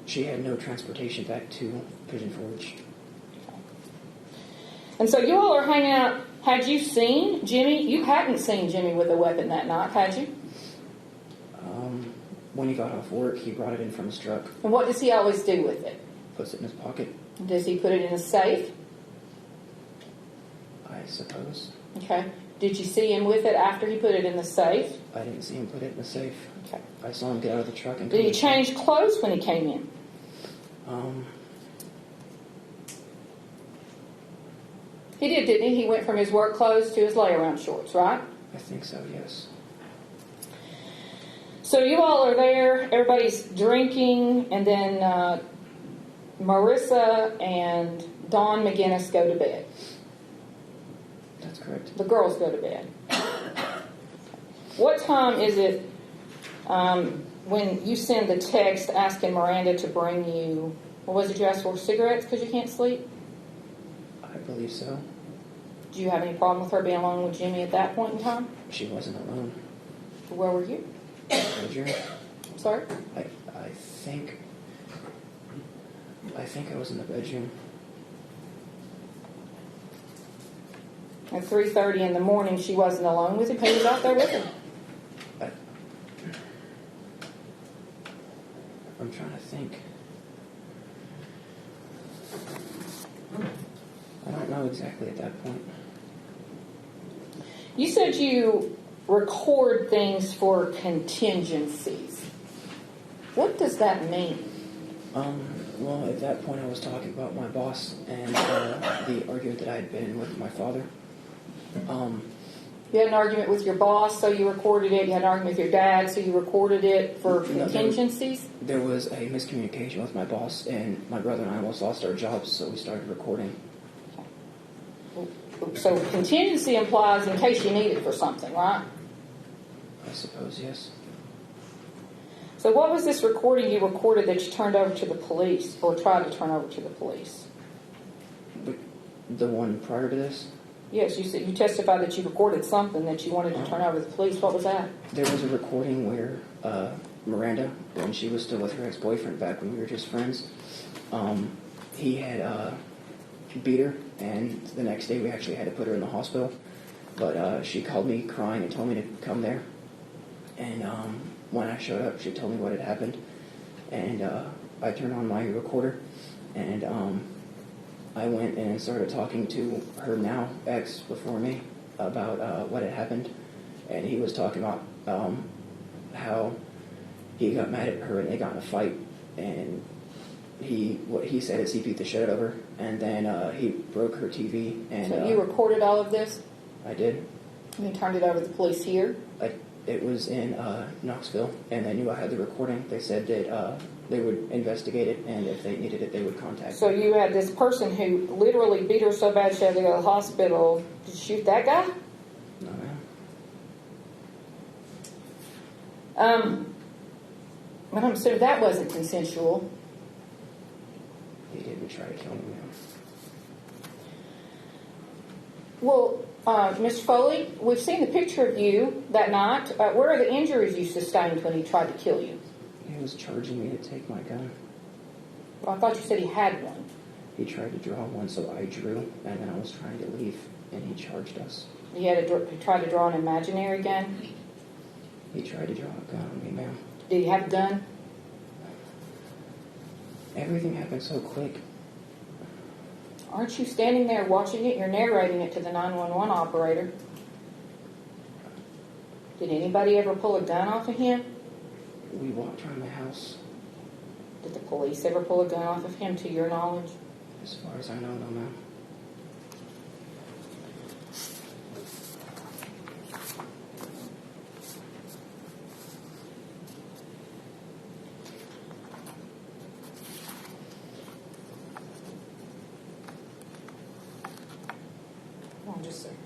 She had no transportation back to Pigeon Forge. And so you all are hanging out. Had you seen Jimmy? You hadn't seen Jimmy with a weapon that night, had you? When he got off work, he brought it in from his truck. And what does he always do with it? Puts it in his pocket, Does he put it in a safe? I suppose. Okay. Did you see him with it after he put it in the safe? I didn't see him put it in the safe. Okay. I saw him get out of the truck and... Did he change clothes when he came in? He did, didn't he? He went from his work clothes to his lay-around shorts, right? I think so, yes. So you all are there, everybody's drinking, and then Marissa and Dawn McGinnis go to bed. That's correct. The girls go to bed. What time is it when you send the text asking Miranda to bring you, what was it you asked for, cigarettes because you can't sleep? I believe so. Do you have any problem with her being alone with Jimmy at that point in time? She wasn't alone. Where were you? Roger. Sorry? I think I was in the bedroom. At 3:30 in the morning, she wasn't alone with him. Who was out there with her? I'm trying to think. I don't know exactly at that point. You said you record things for contingencies. What does that mean? Well, at that point I was talking about my boss and the argument that I had been in with my father. You had an argument with your boss, so you recorded it. You had an argument with your dad, so you recorded it for contingencies? There was a miscommunication with my boss, and my brother and I almost lost our jobs, so we started recording. So contingency implies in case you need it for something, right? I suppose, yes. So what was this recording you recorded that you turned over to the police, or tried to turn over to the police? The one prior to this? Yes, you said you testified that you recorded something that you wanted to turn over to the police. What was that? There was a recording where Miranda, when she was still with her ex-boyfriend back when we were just friends, he had beat her, and the next day we actually had to put her in the hospital. But she called me crying and told me to come there. And when I showed up, she told me what had happened. And I turned on my recorder, and I went and started talking to her now ex before me about what had happened. And he was talking about how he got mad at her and they got in a fight. And what he said is he beat the shit out of her, and then he broke her TV. And so you recorded all of this? I did. And you turned it over to the police here? It was in Knoxville, and they knew I had the recording. They said that they would investigate it, and if they needed it, they would contact me. So you had this person who literally beat her so bad she had to go to the hospital. Did you shoot that guy? No, ma'am. But I'm assuming that wasn't consensual. He didn't try to kill me, ma'am. Well, Mr. Foley, we've seen the picture of you that night. Where are the injuries you sustained when he tried to kill you? He was charging me to take my gun. Well, I thought you said he had one. He tried to draw one, so I drew, and then I was trying to leave, and he charged us. He had to try to draw an imaginary gun? He tried to draw a gun on me, ma'am. Did he have a gun? Everything happened so quick. Aren't you standing there watching it? You're narrating it to the 911 operator. Did anybody ever pull a gun off of him? We walked around the house. Did the police ever pull a gun off of him, to your knowledge? As far as I know, no, ma'am. on just a second.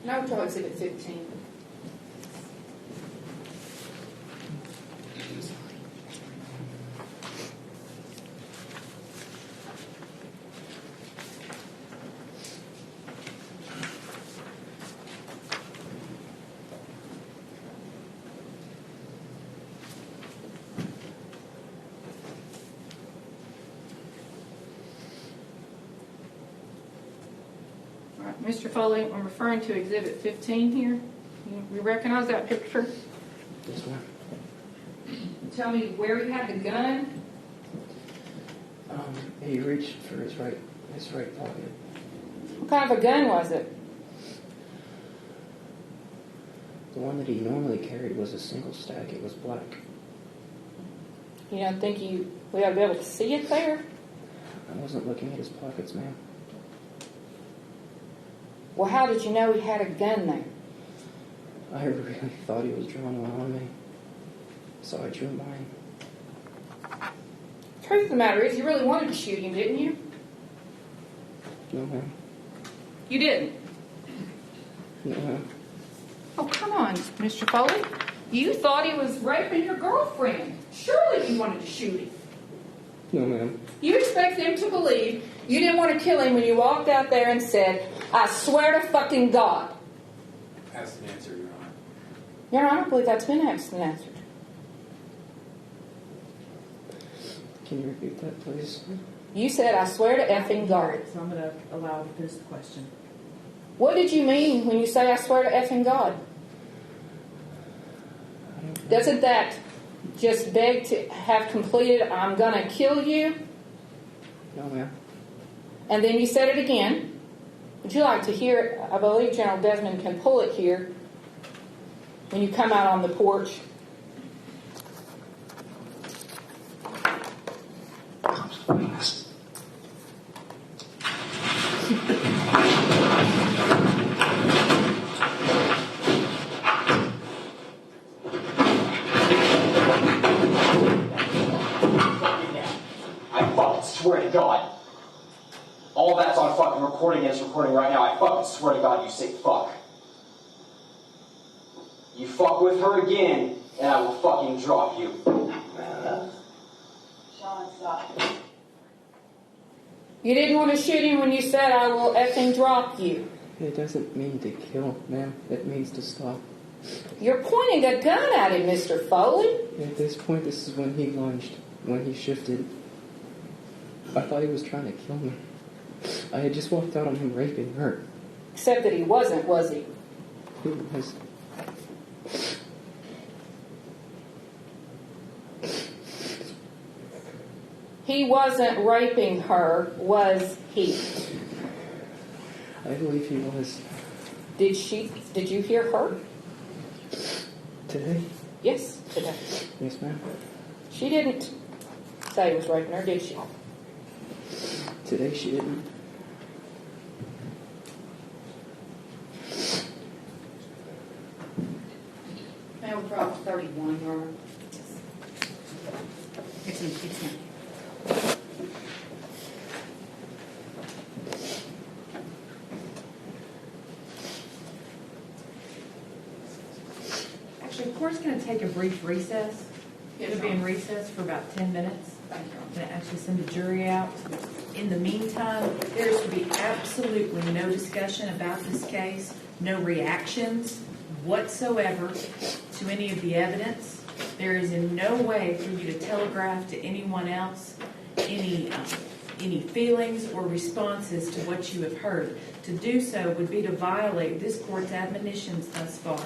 No, try exhibit 15. All right, Mr. Foley, I'm referring to exhibit 15 here. You recognize that picture? Yes, ma'am. Tell me where he had the gun. He reached for his right pocket. What kind of a gun was it? The one that he normally carried was a single stack. It was black. You don't think we ought to be able to see it there? I wasn't looking at his pockets, ma'am. Well, how did you know he had a gun there? I really thought he was drawing one on me, so I drew mine. Truth of the matter is, you really wanted to shoot him, didn't you? No, ma'am. You didn't. No, ma'am. Oh, come on, Mr. Foley. You thought he was raping your girlfriend. Surely you wanted to shoot him. No, ma'am. You expect them to believe you didn't want to kill him when you walked out there and said, I swear to fucking God. That's an answer, Your Honor. Your Honor, I don't believe that's been asked and answered. Can you repeat that, please? You said, I swear to effing God. So I'm going to allow this question. What did you mean when you say, I swear to effing God? Doesn't that just beg to have completed, I'm going to kill you? No, ma'am. And then you said it again. Would you like to hear it? I believe General Desmond can pull it here when you come out on the porch. I fucking swear to God. All that's on fucking recording and it's recording right now. I fucking swear to God you say fuck. You fuck with her again and I will fucking drop you. Sean, stop. You didn't want to shoot him when you said, I will effing drop you. It doesn't mean to kill, ma'am. It means to stop. You're pointing a gun at him, Mr. Foley. At this point, this is when he lunged, when he shifted. I thought he was trying to kill me. I had just walked out on him raping her. Except that he wasn't, was he? He was. He wasn't raping her, was he? I believe he was. Did you hear her? Today? Yes, today. Yes, ma'am. She didn't say he was raping her, did she? Today she didn't. Now we're probably 31, Your Honor. It's not. Actually, the court's going to take a brief recess. It'll be in recess for about 10 minutes. Thank you. I'm going to actually send a jury out. In the meantime, there is to be absolutely no discussion about this case, no reactions whatsoever to any of the evidence. There is in no way for you to telegraph to anyone else any feelings or responses to what you have heard. To do so would be to violate this court's admonitions thus far.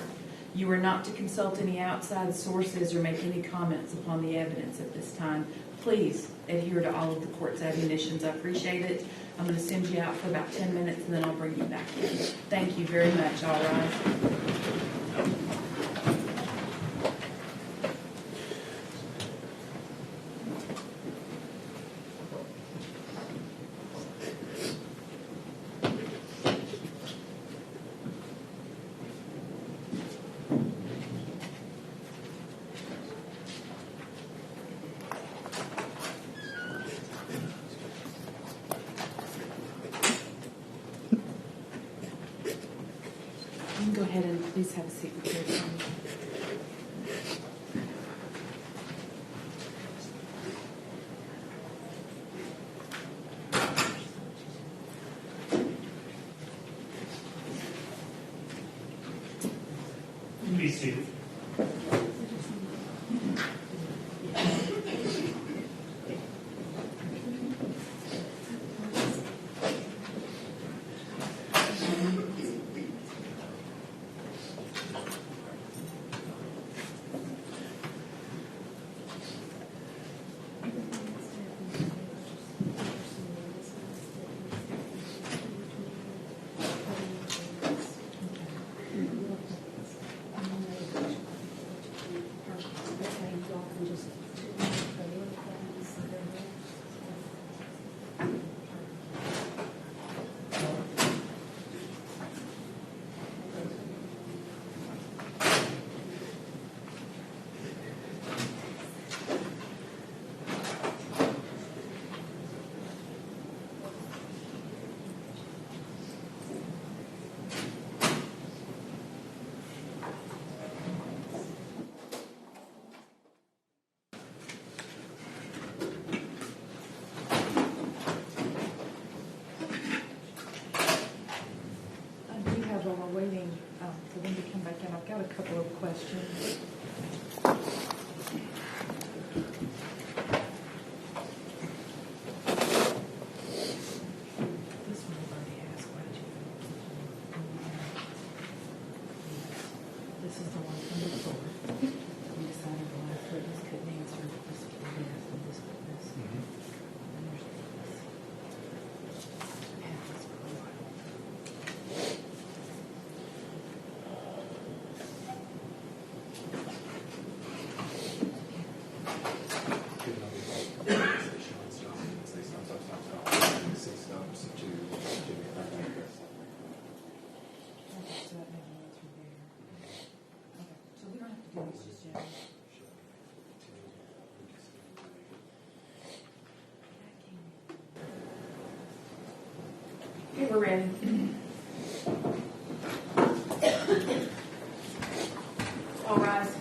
You are not to consult any outside sources or make any comments upon the evidence at this time. Please adhere to all of the court's admonitions. I appreciate it. I'm going to send you out for about 10 minutes and then I'll bring you back in. Thank you very much. All rise. go ahead and please have a seat with your attorney. Be seated. While we're waiting for them to come back in, I've got a couple of questions. This one I've already asked. Why did you? This is the one from before. We decided the last witness couldn't answer this. And this witness. And there's this. I've had this for a while. Okay, we're ready. All rise.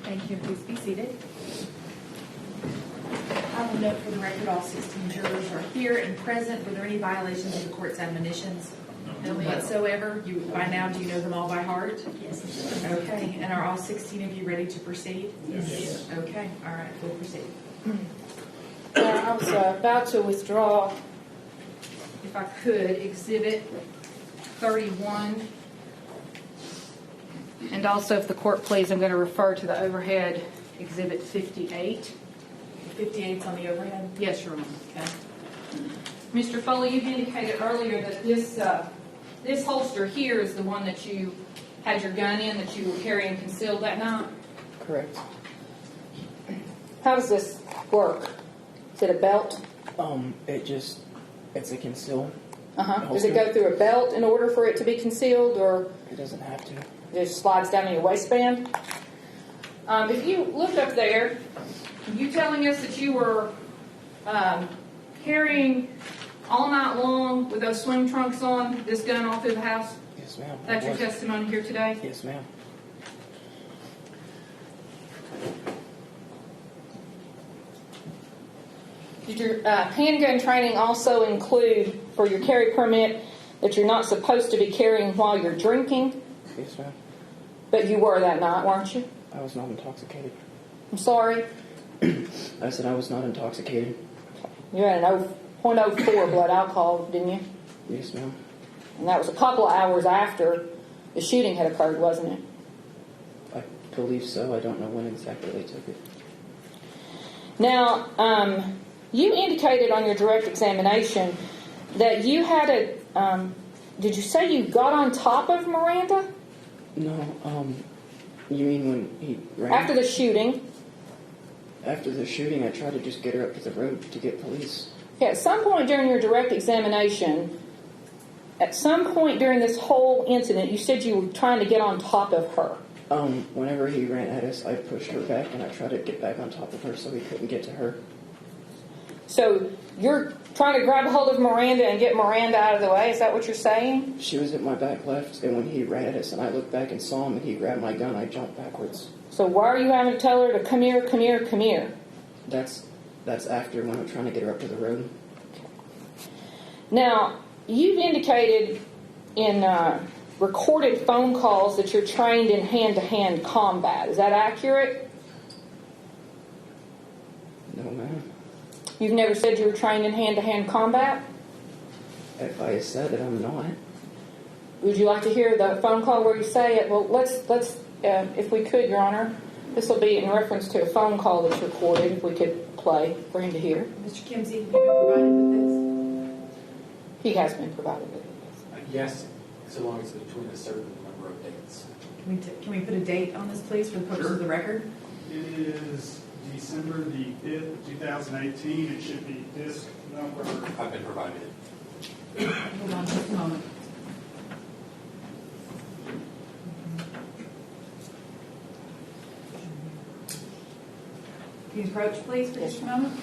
Thank you. Please be seated. I will note for the record all 16 jurors are here and present. Were there any violations of the court's admonitions? No whatsoever. You by now, do you know them all by heart? Yes. Okay. And are all 16 of you ready to proceed? Yes. Okay. All right. We'll proceed. I was about to withdraw, If I could, Exhibit 31. And also, if the court please, I'm going to refer to the overhead Exhibit 58. 58's on the overhead? Yes, Your Honor. Okay. Mr. Foley, you indicated earlier that this holster here is the one that you had your gun in, that you were carrying concealed that night? Correct. How does this work? Is it a belt? It's a conceal. Does it go through a belt in order for it to be concealed, or It doesn't have to. it just slides down in your waistband? If you look up there, you telling us that you were carrying all night long with those swing trunks on this gun all through the house? Yes, ma'am. That's your testimony here today? Yes, ma'am. Did your handgun training also include, for your carry permit, that you're not supposed to be carrying while you're drinking? Yes, ma'am. But you were that night, weren't you? I was not intoxicated. I'm sorry. I said I was not intoxicated. You had an 0.04 blood alcohol, didn't you? Yes, ma'am. And that was a couple of hours after the shooting had occurred, wasn't it? I believe so. I don't know when exactly they took it. Now, you indicated on your direct examination that you had did you say you got on top of Miranda? No, you mean when he ran? After the shooting? After the shooting, I tried to just get her up to the road to get police. Yeah, at some point during your direct examination, at some point during this whole incident, you said you were trying to get on top of her. Whenever he ran at us, I pushed her back and I tried to get back on top of her so he couldn't get to her. So you're trying to grab a hold of Miranda and get Miranda out of the way? Is that what you're saying? She was at my back left, and when he ran at us and I looked back and saw him and he grabbed my gun, I jumped backwards. So why are you having to tell her to come here, come here, come here? That's after when I'm trying to get her up to the road. Now, you've indicated in recorded phone calls that you're trained in hand-to-hand combat. Is that accurate? No, ma'am. You've never said you were trained in hand-to-hand combat? If I said it, I'm not. Would you like to hear the phone call where you say it? Well, let's if we could, Your Honor. This will be in reference to a phone call that's recorded, if we could play for him to hear. Mr. Kimsey, have you been provided with this? He has been provided with it. Yes, so long as it's between a certain number of dates. Can we put a date on this, please, for the purpose of the record? It is December the 5th, 2018. It should be disc number. I've been provided. Hold on just a moment. Can you approach, please, for just a moment?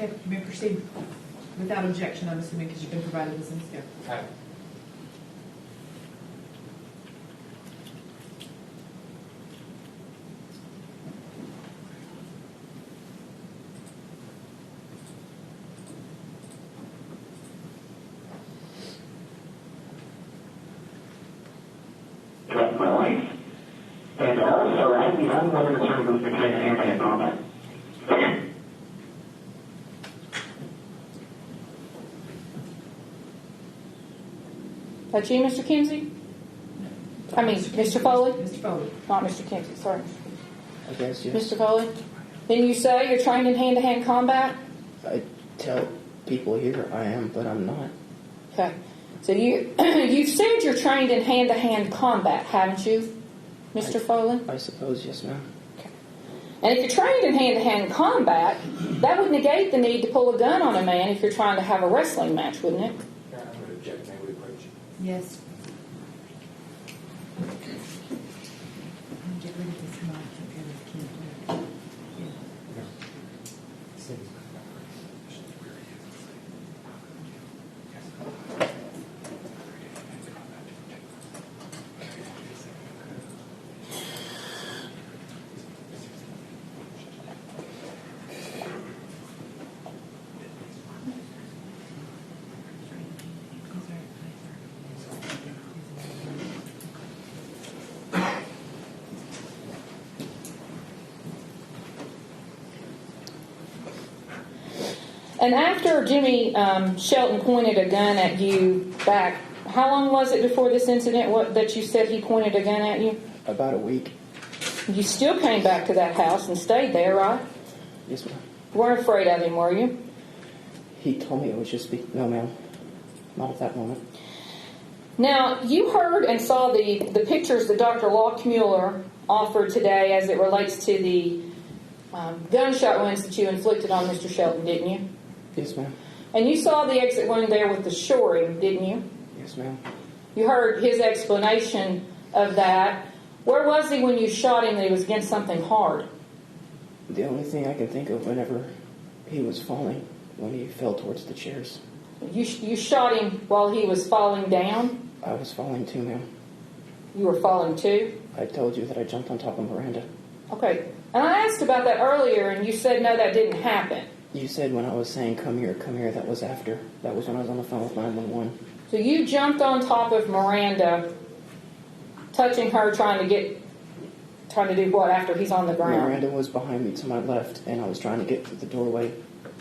Okay, you may proceed without objection, I'm assuming, because you've been provided this in scope. Okay. Threatened my life. And also, I think the only other concern was the kind of anti-combat. That's you, Mr. Kimsey? I mean, Mr. Foley? Mr. Foley. Not Mr. Kimsey, sorry. I guess, yes. Mr. Foley? Then you say you're trained in hand-to-hand combat? I tell people here I am, but I'm not. Okay. So you've said you're trained in hand-to-hand combat, haven't you, Mr. Foley? I suppose, yes, ma'am. Okay. And if you're trained in hand-to-hand combat, that would negate the need to pull a gun on a man if you're trying to have a wrestling match, wouldn't it? I would object. May we approach? Yes. Get rid of this mic. Okay, this can't do it. And after Jimmy Shelton pointed a gun at you back, how long was it before this incident that you said he pointed a gun at you? About a week. You still came back to that house and stayed there, right? Yes, ma'am. You weren't afraid of him, were you? He told me it was just no, ma'am. Not at that moment. Now, you heard and saw the pictures that Dr. Lockmuller offered today as it relates to the gunshot wounds that you inflicted on Mr. Shelton, didn't you? Yes, ma'am. And you saw the exit wound there with the shoring, didn't you? Yes, ma'am. You heard his explanation of that. Where was he when you shot him that he was against something hard? The only thing I can think of whenever he was falling, when he fell towards the chairs. You shot him while he was falling down? I was falling too, ma'am. You were falling too? I told you that I jumped on top of Miranda. Okay. And I asked about that earlier, and you said no, that didn't happen. You said when I was saying come here, that was after. That was when I was on the phone with 911. So you jumped on top of Miranda, touching her, trying to do what after he's on the ground? Miranda was behind me to my left, and I was trying to get to the doorway.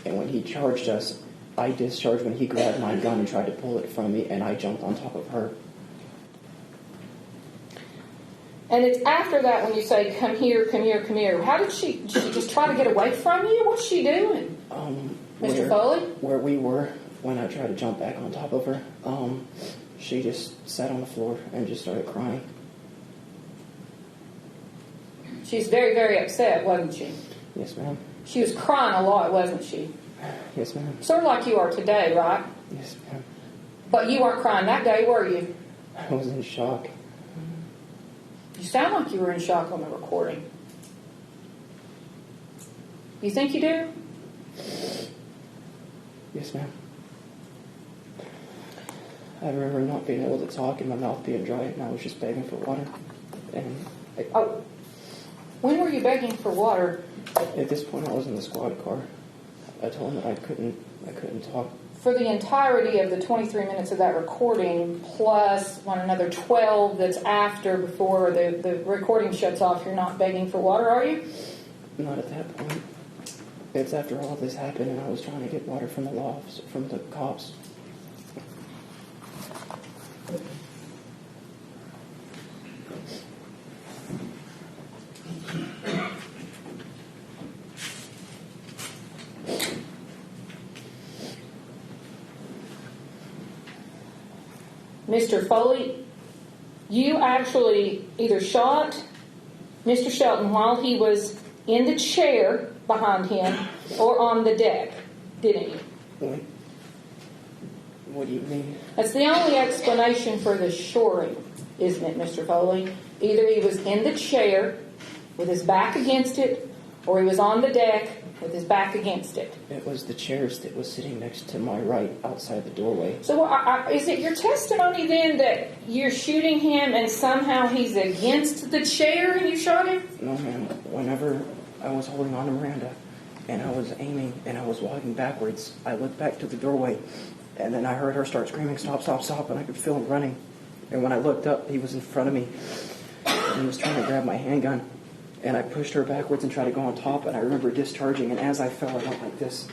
And when he charged us, I discharged when he grabbed my gun and tried to pull it from me, and I jumped on top of her. And it's after that when you say, come here, come here, come here. How did she just try to get away from you? What's she doing? Mr. Foley? Where we were, when I tried to jump back on top of her, she just sat on the floor and just started crying. She's very, very upset, wasn't she? Yes, ma'am. She was crying a lot, wasn't she? Yes, ma'am. Sort of like you are today, right? Yes, ma'am. But you weren't crying that day, were you? I was in shock. You sound like you were in shock on the recording. You think you do? Yes, ma'am. I remember not being able to talk and my mouth being dry, and I was just begging for water. And when were you begging for water? at this point, I was in the squad car. I told him that I couldn't talk. For the entirety of the 23 minutes of that recording, plus another 12 that's after, before the recording shuts off, you're not begging for water, are you? Not at that point. It's after all of this happened, and I was trying to get water from the law officer, from the cops. Mr. Foley, you actually either shot Mr. Shelton while he was in the chair behind him or on the deck, didn't you? What do you mean? That's the only explanation for the shoring, isn't it, Mr. Foley? Either he was in the chair with his back against it, or he was on the deck with his back against it. It was the chairs that was sitting next to my right outside the doorway. So is it your testimony then that you're shooting him and somehow he's against the chair and you shot him? No, ma'am. Whenever I was holding on to Miranda and I was aiming and I was walking backwards, I looked back to the doorway and then I heard her start screaming, "Stop, stop, stop," and I could feel him running. And when I looked up, he was in front of me and he was trying to grab my handgun. And I pushed her backwards and tried to go on top, and I remember discharging, and as I fell, I went like this.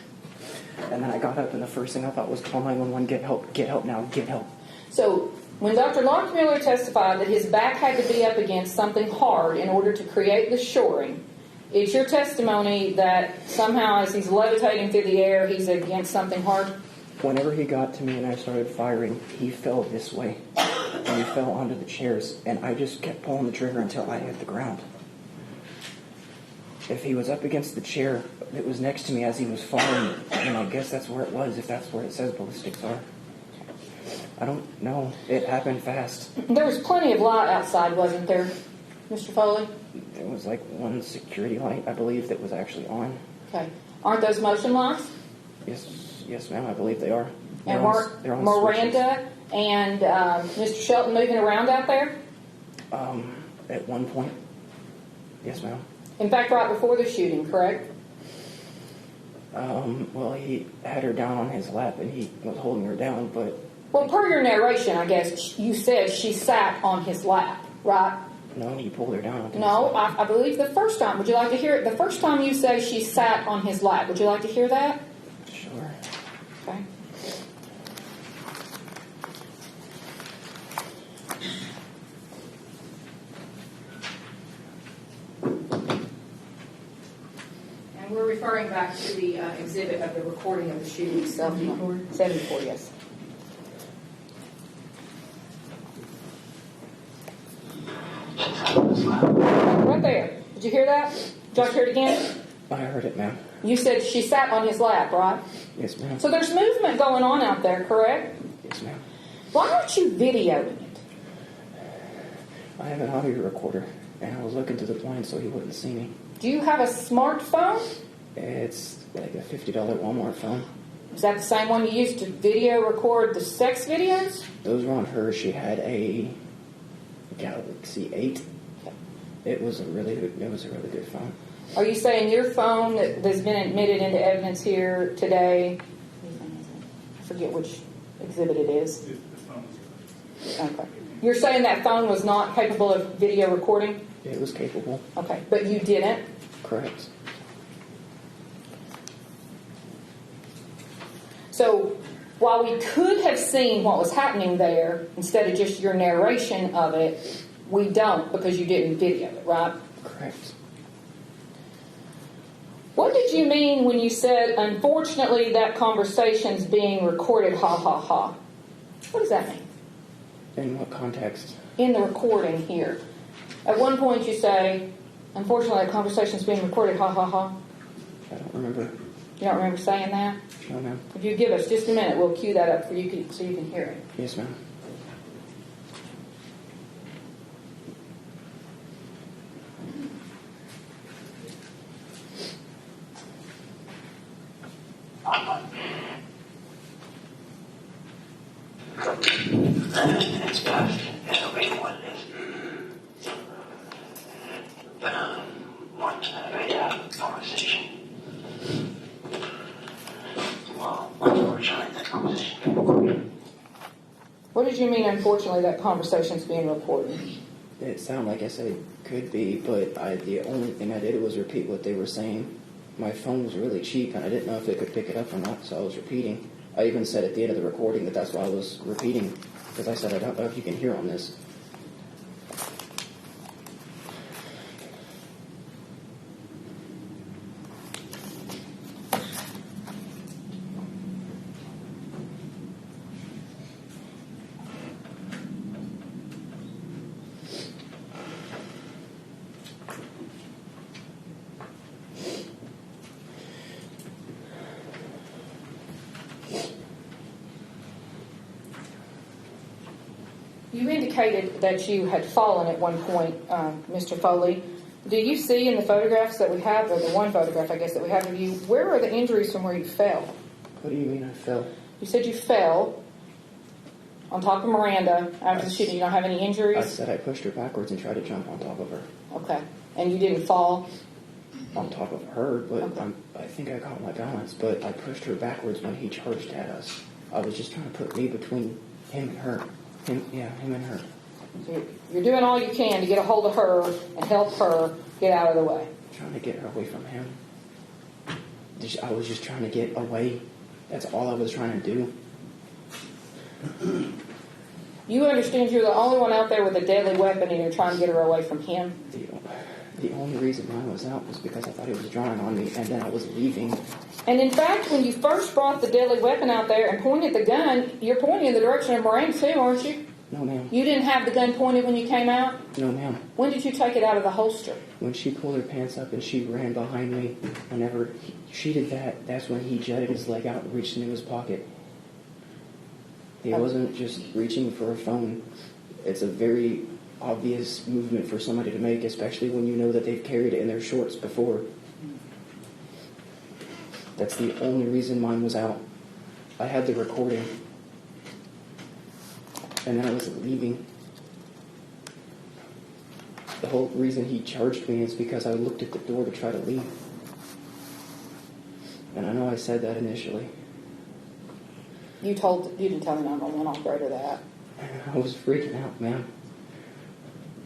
And then I got up, and the first thing I thought was, call 911, get help now, get help. So when Dr. Lockmiller testified that his back had to be up against something hard in order to create the shoring, it's your testimony that somehow as he's levitating through the air, he's against something hard? Whenever he got to me and I started firing, he fell this way, and he fell onto the chairs, and I just kept pulling the trigger until I hit the ground. If he was up against the chair, it was next to me as he was falling, and I guess that's where it was, if that's where it says ballistics are. I don't know. It happened fast. There was plenty of light outside, wasn't there, Mr. Foley? There was like one security light, I believe, that was actually on. Okay. Aren't those motion lights? Yes, ma'am, I believe they are. And were Miranda and Mr. Shelton moving around out there? At one point. Yes, ma'am. In fact, right before the shooting, correct? Well, he had her down on his lap, and he was holding her down, but... Well, per your narration, I guess, you said she sat on his lap, right? No, he pulled her down. No, I believe the first time. Would you like to hear it? The first time you say she sat on his lap. Would you like to hear that? Sure. Okay. And we're referring back to the exhibit of the recording of the shooting itself. 74, yes. Right there. Did you hear that? Did you hear it again? I heard it, ma'am. You said she sat on his lap, right? Yes, ma'am. So there's movement going on out there, correct? Yes, ma'am. Why aren't you videoing it? I have an audio recorder, and I was looking to the blind so he wouldn't see me. Do you have a smartphone? It's like a $50 Walmart phone. Is that the same one you used to video record the sex videos? Those were on her. She had a Galaxy 8. It was a really good phone. Are you saying your phone that's been admitted into evidence here today, I forget which exhibit it is. The phone was yours. Okay. You're saying that phone was not capable of video recording? It was capable. Okay, but you didn't? Correct. So while we could have seen what was happening there, instead of just your narration of it, we don't because you didn't video it, right? Correct. What did you mean when you said, unfortunately, that conversation's being recorded, ha, ha, ha? What does that mean? In what context? In the recording here. At one point you say, unfortunately, that conversation's being recorded, ha, ha, ha. I don't remember. You don't remember saying that? No, ma'am. If you give us just a minute, we'll cue that up for you so you can hear it. Yes, ma'am. It's past. It'll be what it is. But once we have a conversation. Well, unfortunately, that conversation. What did you mean, unfortunately, that conversation's being recorded? It sounded like I said it could be, but the only thing I did was repeat what they were saying. My phone was really cheap, and I didn't know if it could pick it up or not, so I was repeating. I even said at the end of the recording that that's why I was repeating, because I said, I don't know if you can hear on this. You indicated that you had fallen at one point, Mr. Foley. Do you see in the photographs that we have, or the one photograph, I guess, that we have of you, where are the injuries from where you fell? What do you mean I fell? You said you fell on top of Miranda after the shooting. You don't have any injuries? I said I pushed her backwards and tried to jump on top of her. Okay. And you didn't fall? On top of her, but Okay. I think I caught my balance, but I pushed her backwards when he charged at us. I was just trying to put me between him and her. Him and her. So you're doing all you can to get a hold of her and help her get out of the way. Trying to get her away from him. I was just trying to get away. That's all I was trying to do. You understand you're the only one out there with a deadly weapon and you're trying to get her away from him? The only reason mine was out was because I thought he was drawing on me, and then I was leaving. And in fact, when you first brought the deadly weapon out there and pointed the gun, you're pointing in the direction of Miranda too, aren't you? No, ma'am. You didn't have the gun pointed when you came out? No, ma'am. When did you take it out of the holster? When she pulled her pants up and she ran behind me, whenever she did that, that's when he jutted his leg out and reached into his pocket. He wasn't just reaching for a phone. It's a very obvious movement for somebody to make, especially when you know that they've carried it in their shorts before. That's the only reason mine was out. I had the recording. And then I was leaving. The whole reason he charged me is because I looked at the door to try to leave. And I know I said that initially. You didn't tell the 911 operator that. I was freaking out, man.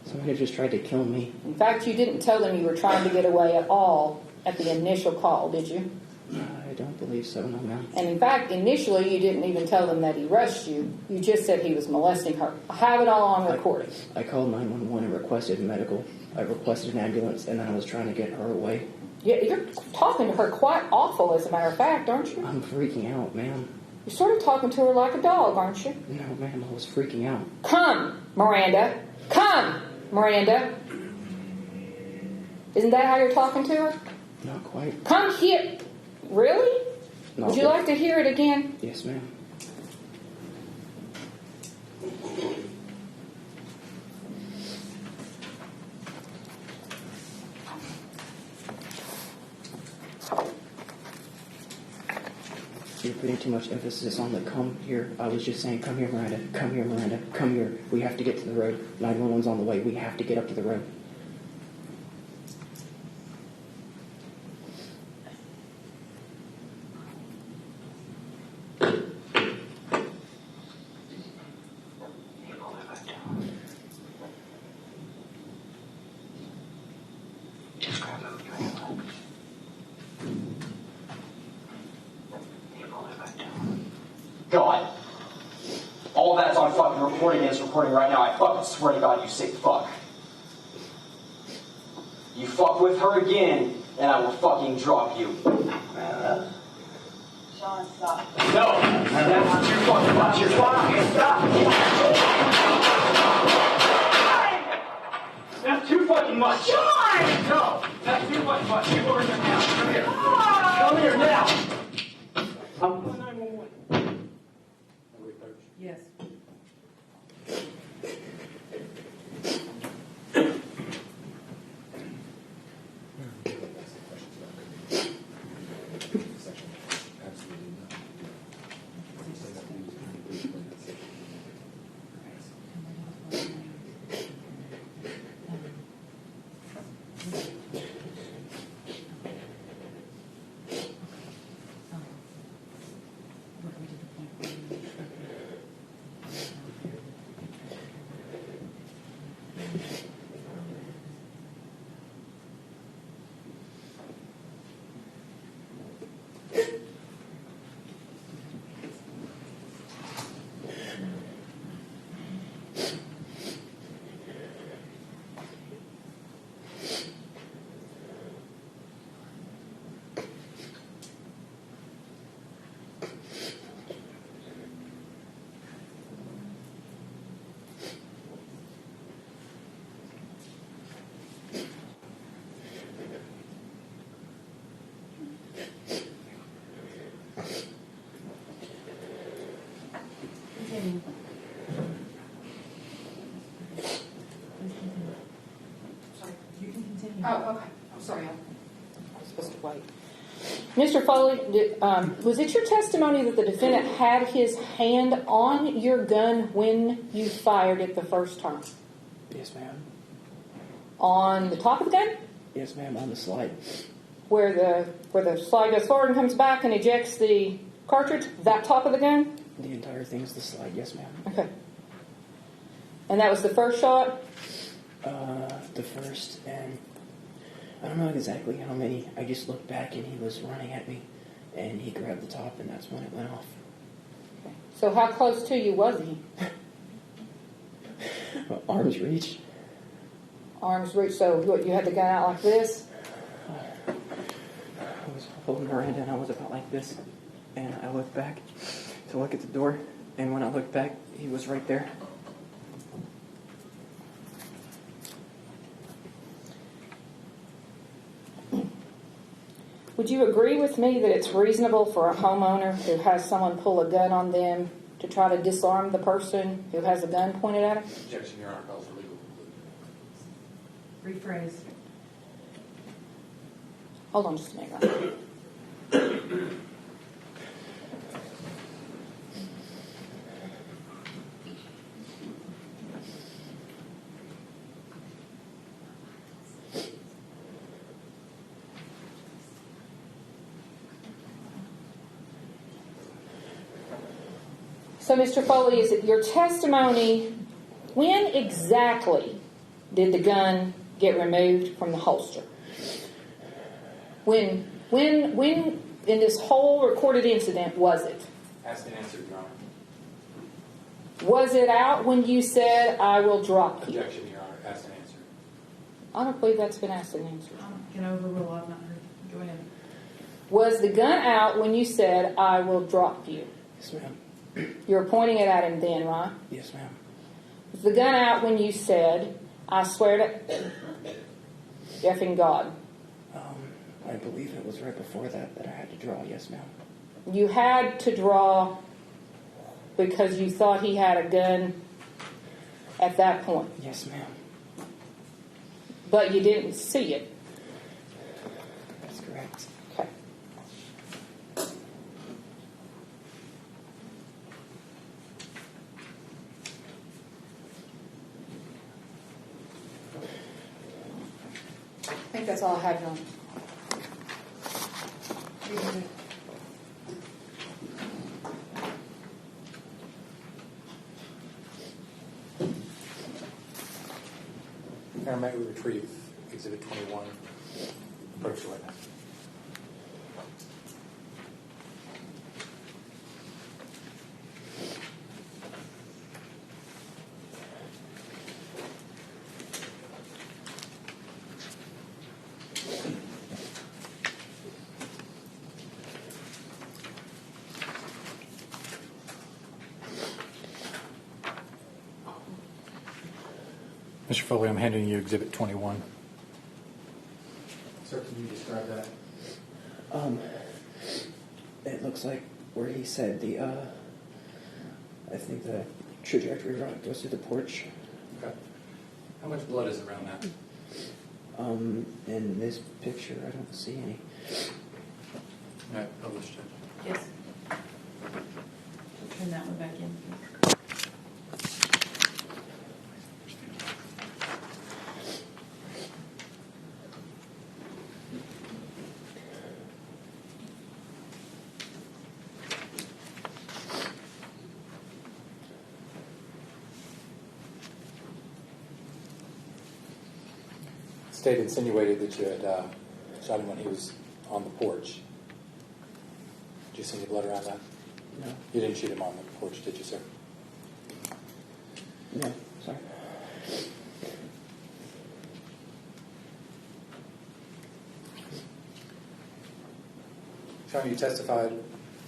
Somebody just tried to kill me. In fact, you didn't tell them you were trying to get away at all at the initial call, did you? I don't believe so, no, ma'am. And in fact, initially, you didn't even tell them that he rushed you. You just said he was molesting her. I have it all on recording. I called 911 and requested medical. I requested an ambulance, and then I was trying to get her away. Yeah, you're talking to her quite awful, as a matter of fact, aren't you? I'm freaking out, ma'am. You're sort of talking to her like a dog, aren't you? No, ma'am, I was freaking out. Come, Miranda. Come, Miranda. Isn't that how you're talking to her? Not quite. Come here. Really? Not Would you quite. like to hear it again? Yes, ma'am. You're putting too much emphasis on the come here. I was just saying, come here, Miranda. Come here, Miranda. Come here. We have to get to the road. 911's on the way. We have to get up to the road. God. All that's on fucking recording and it's recording right now. I fucking swear to God, you sick fuck. You fuck with her again, and I will fucking drop you. Sean, stop. No, that's too fucking much. You're fucking stop. That's too fucking much. Sean! No, that's too fucking much. Get over here now. Come here. Come here now. I'm calling 911. Yes. Continue. Please continue. Sorry, you can continue. Oh, okay. I'm sorry. I was supposed to wait. Mr. Foley, was it your testimony that the defendant had his hand on your gun when you fired it the first time? Yes, ma'am. On the top of the gun? Yes, ma'am, on the slide. Where the slide goes forward and comes back and ejects the cartridge? That top of the gun? The entire thing's the slide, yes, ma'am. Okay. And that was the first shot? The first, and I don't know exactly how many. I just looked back and he was running at me, and he grabbed the top, and that's when it went off. Okay. So how close to you was he? Arm's reach. Arms reach, so what, you had the gun out like this? I was holding Miranda, and I was about like this, and I looked back to look at the door, and when I looked back, he was right there. Would you agree with me that it's reasonable for a homeowner who has someone pull a gun on them to try to disarm the person who has a gun pointed at him? Objection, Your Honor, calls for legal conclusion. Rephrase. Hold on just a minute. Ryan. So, Mr. Foley, is it your testimony, when exactly did the gun get removed from the holster? When in this whole recorded incident was it? Asked and answered, Your Honor. Was it out when you said, "I will drop you"? Objection, Your Honor. Asked and answered. I don't believe that's been asked and answered. I can overrule. I've not heard. Go ahead. Was the gun out when you said, "I will drop you"? Yes, ma'am. You were pointing it at him then, right? Yes, ma'am. Was the gun out when you said, "I swear to effing God"? I believe it was right before that I had to draw. Yes, ma'am. You had to draw because you thought he had a gun at that point, Yes, ma'am. but you didn't see it. That's correct. Okay. I think that's all I have on. Mayor, may we retrieve Exhibit 21? Approach the witness. Mr. Foley, I'm handing you Exhibit 21. Sir, can you describe that? It looks like where he said the, I think the trajectory route goes through the porch. Okay. How much blood is around that? In this picture, I don't see any. All right, published it. Yes. Turn that one back in. State insinuated that you had shot him when he was on the porch. Did you see any blood around that? No. You didn't shoot him on the porch, did you, sir? No, sorry. Sean, you testified,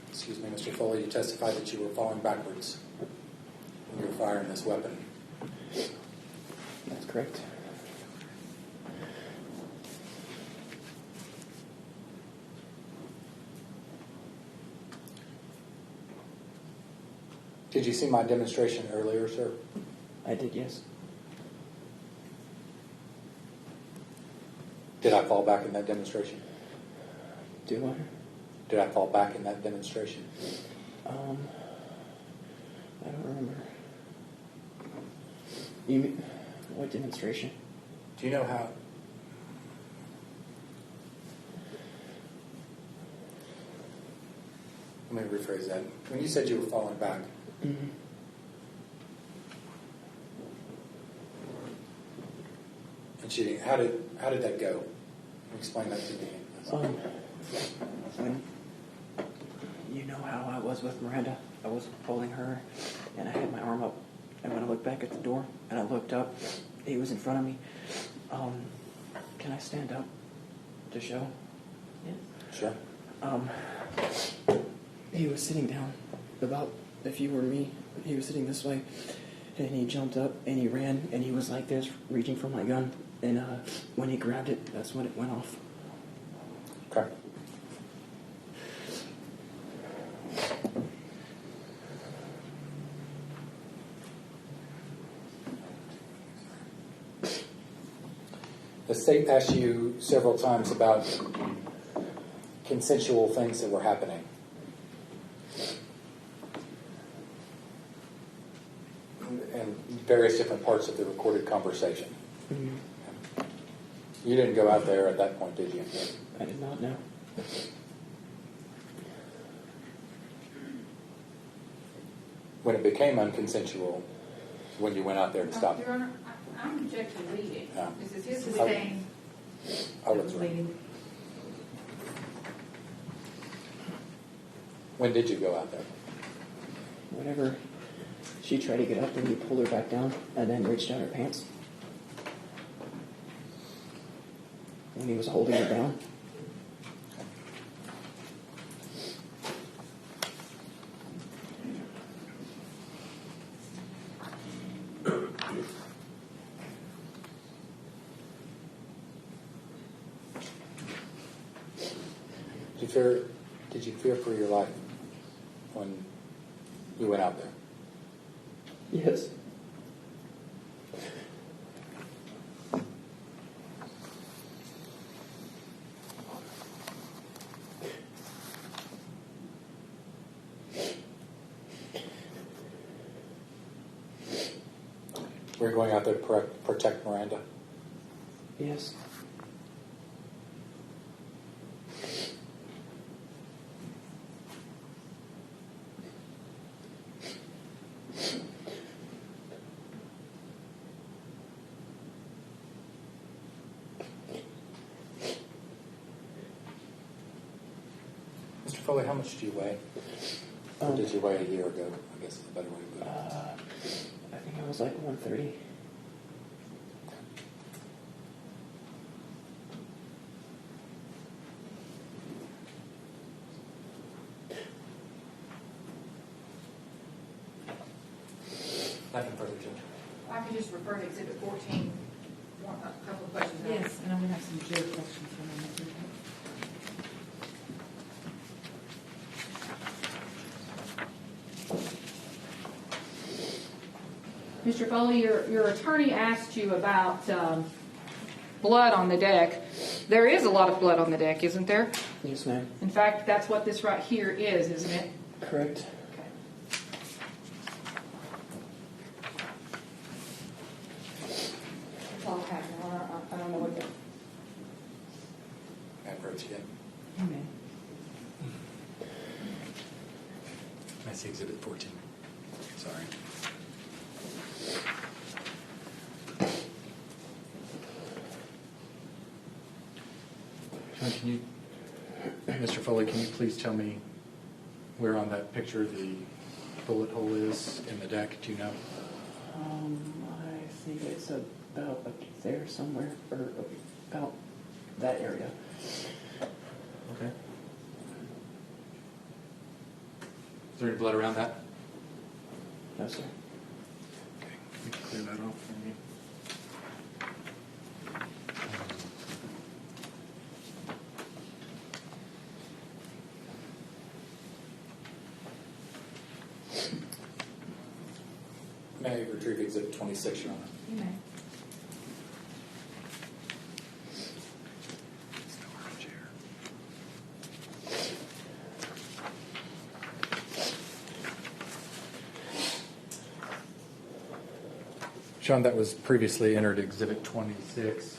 excuse me, Mr. Foley, you testified that you were falling backwards when you were firing this weapon. That's correct. Did you see my demonstration earlier, sir? I did, yes. Did I fall back in that demonstration? Do I? Did I fall back in that demonstration? I don't remember. You mean, what demonstration? Do you know how? Let me rephrase that. When you said you were falling back, Mm-hmm. and shooting, how did that go? Explain that to me. When you know how I was with Miranda, I was holding her, and I had my arm up, and when I looked back at the door, and I looked up, he was in front of me. Can I stand up to show? Yes. Sure. He was sitting down about, if you were me, he was sitting this way, and he jumped up, and he ran, and he was like this, reaching for my gun, and when he grabbed it, that's when it went off. Okay. The state asked you several times about consensual things that were happening. And various different parts of the recorded conversation. Mm-hmm. You didn't go out there at that point, did you? I did not know. When it became unconsensual, when you went out there to stop Your it. Honor, I'm objecting to leading. Yeah. This is his Oh. thing. Oh, that's right. Leading. When did you go out there? Whenever she tried to get up, and he pulled her back down, and then reached down her pants. When he was holding her down. Did you fear for your life when you went out there? Yes. Were you going out there to protect Miranda? Yes. Foley, how much do you weigh? Or did you weigh a year ago? I guess is a better way to put it. I think I was like 130. Nothing further, Judge. I could just refer to Exhibit 14, a couple of questions. Yes, and I'm going to have some juror questions for a minute. Mr. Foley, your attorney asked you about blood on the deck. There is a lot of blood on the deck, isn't there? Yes, ma'am. In fact, that's what this right here is, isn't it? Correct. That's all I have. I don't know what the... Approach again. Amen. I see Exhibit 14. Sorry. John, can you, Mr. Foley, can you please tell me where on that picture the bullet hole is in the deck? Do you know? I think it's about up there somewhere, or about that area. Okay. Is there any blood around that? No, sir. Okay, you can clear that off for me. May I retrieve Exhibit 26, Your Honor? You may. Sean, that was previously entered Exhibit 26.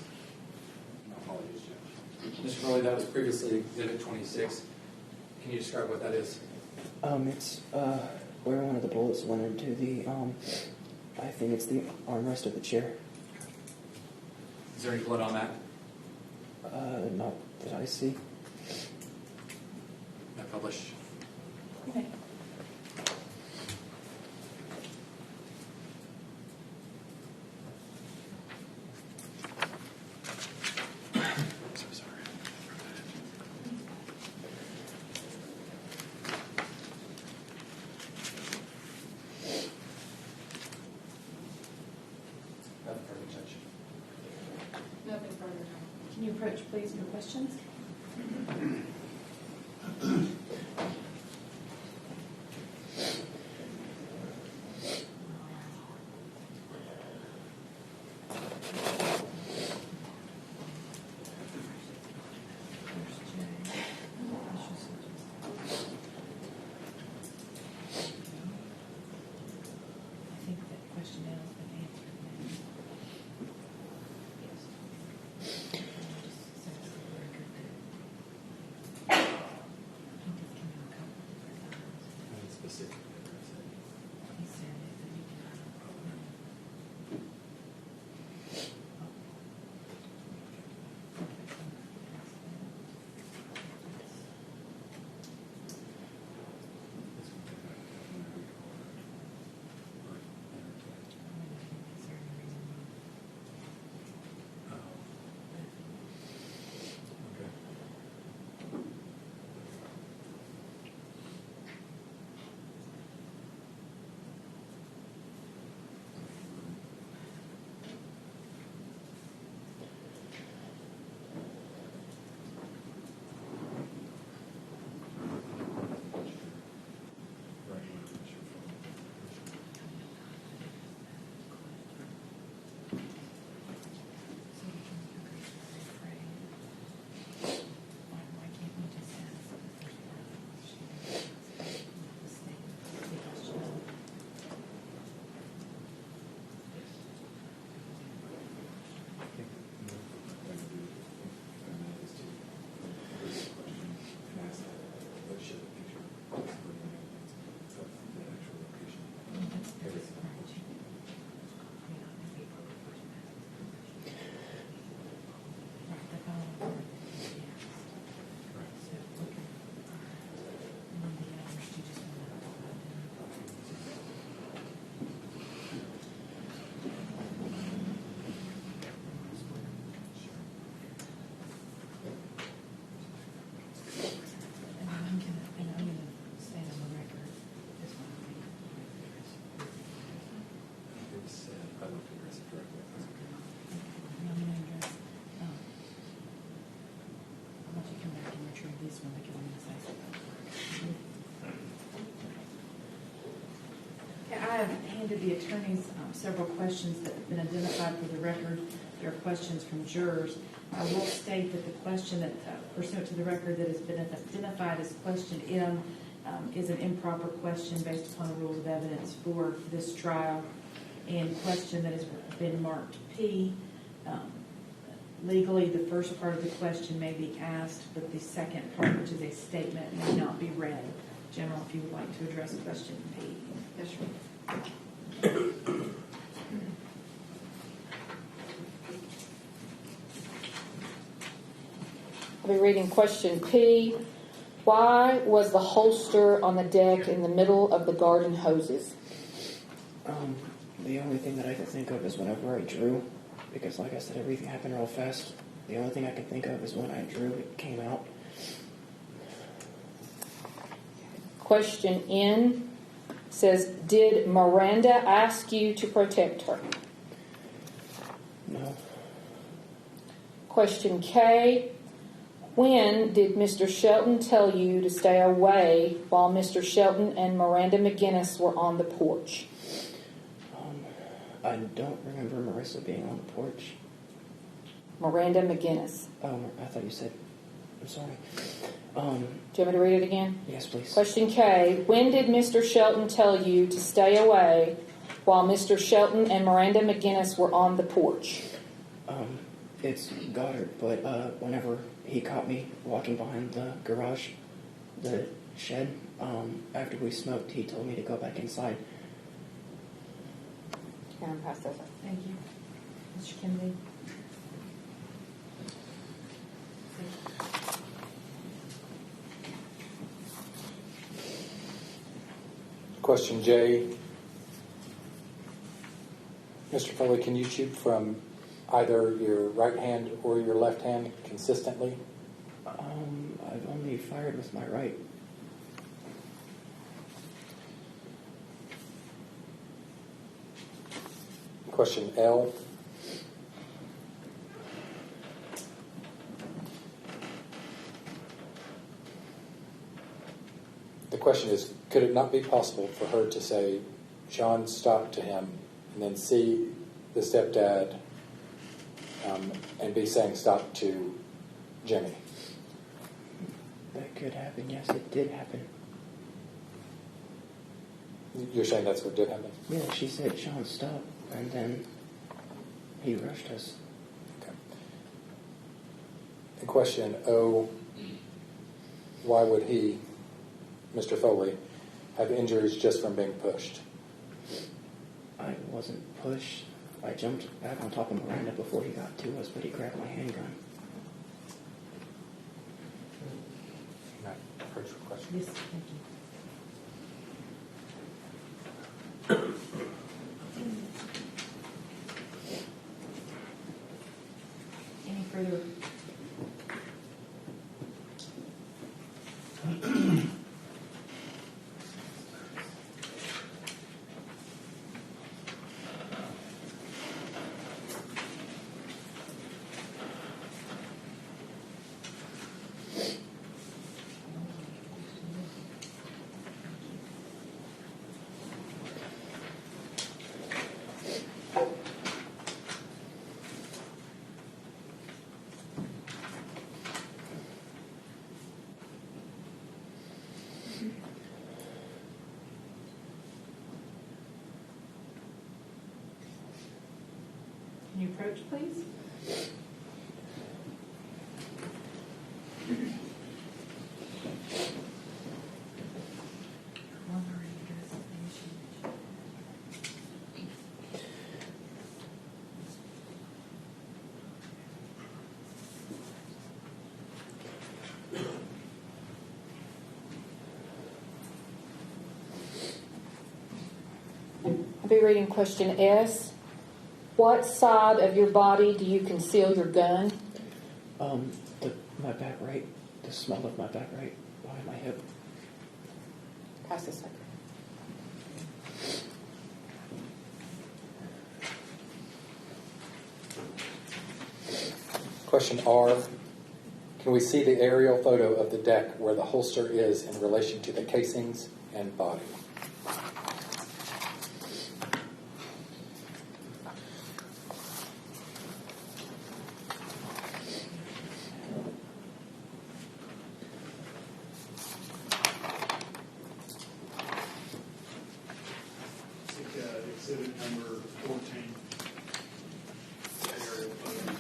Apologies, Judge. Mr. Foley, that was previously Exhibit 26. Can you describe what that is? It's where one of the bullets went into the I think it's the armrest of the chair. Is there any blood on that? Not that I see. I publish. Okay. So sorry. Nothing further, Judge. Nothing further. Can you approach, please, for questions? I think that question now has been answered. Specific. just wanted to get on and say something. Okay, I have handed the attorneys several questions that have been identified for the record. There are questions from jurors. I will state that the question that pursuant to the record that has been identified as question M is an improper question based upon the rules of evidence for this trial. And question that has been marked P, legally the first part of the question may be asked, but the second part, which is a statement, may not be read. General, if you would like to address question P. Yes, sir. I'll be reading question P. Why was the holster on the deck in the middle of the garden hoses? The only thing that I can think of is whenever I drew, because like I said, everything happened real fast. The only thing I can think of is when I drew, it came out. Question N says, did Miranda ask you to protect her? No. Question K, when did Mr. Shelton tell you to stay away while Mr. Shelton and Miranda McGinnis were on the porch? I don't remember Marissa being on the porch. Miranda McGinnis. Oh, I thought you said, I'm sorry. Do you want me to read it again? Yes, please. Question K, when did Mr. Shelton tell you to stay away while Mr. Shelton and Miranda McGinnis were on the porch? It's Goddard, but whenever he caught me walking behind the garage, the shed, after we smoked, he told me to go back inside. Can I pass those? Thank you. Mr. Kennedy. Question J. Mr. Foley, can you shoot from either your right hand or your left hand consistently? I've only fired with my right. Question L. The question is, could it not be possible for her to say, Sean, stop to him, and then see the stepdad and be saying stop to Jimmy? That could happen. Yes, it did happen. You're saying that's what did happen? Yeah, she said, Sean, stop. And then he rushed us. Okay. And question O, why would he, Mr. Foley, have injuries just from being pushed? I wasn't pushed. I jumped back on top of Miranda before he got to us, but he grabbed my handgun. I heard your question. Yes, thank you. Any further? Can you approach, please? I'll be reading question S. What side of your body do you conceal your gun? My back right, the small of my back right, behind my hip. Pass this second. Question R. Can we see the aerial photo of the deck where the holster is in relation to the casings and body? Exhibit number 14. Aerial photo.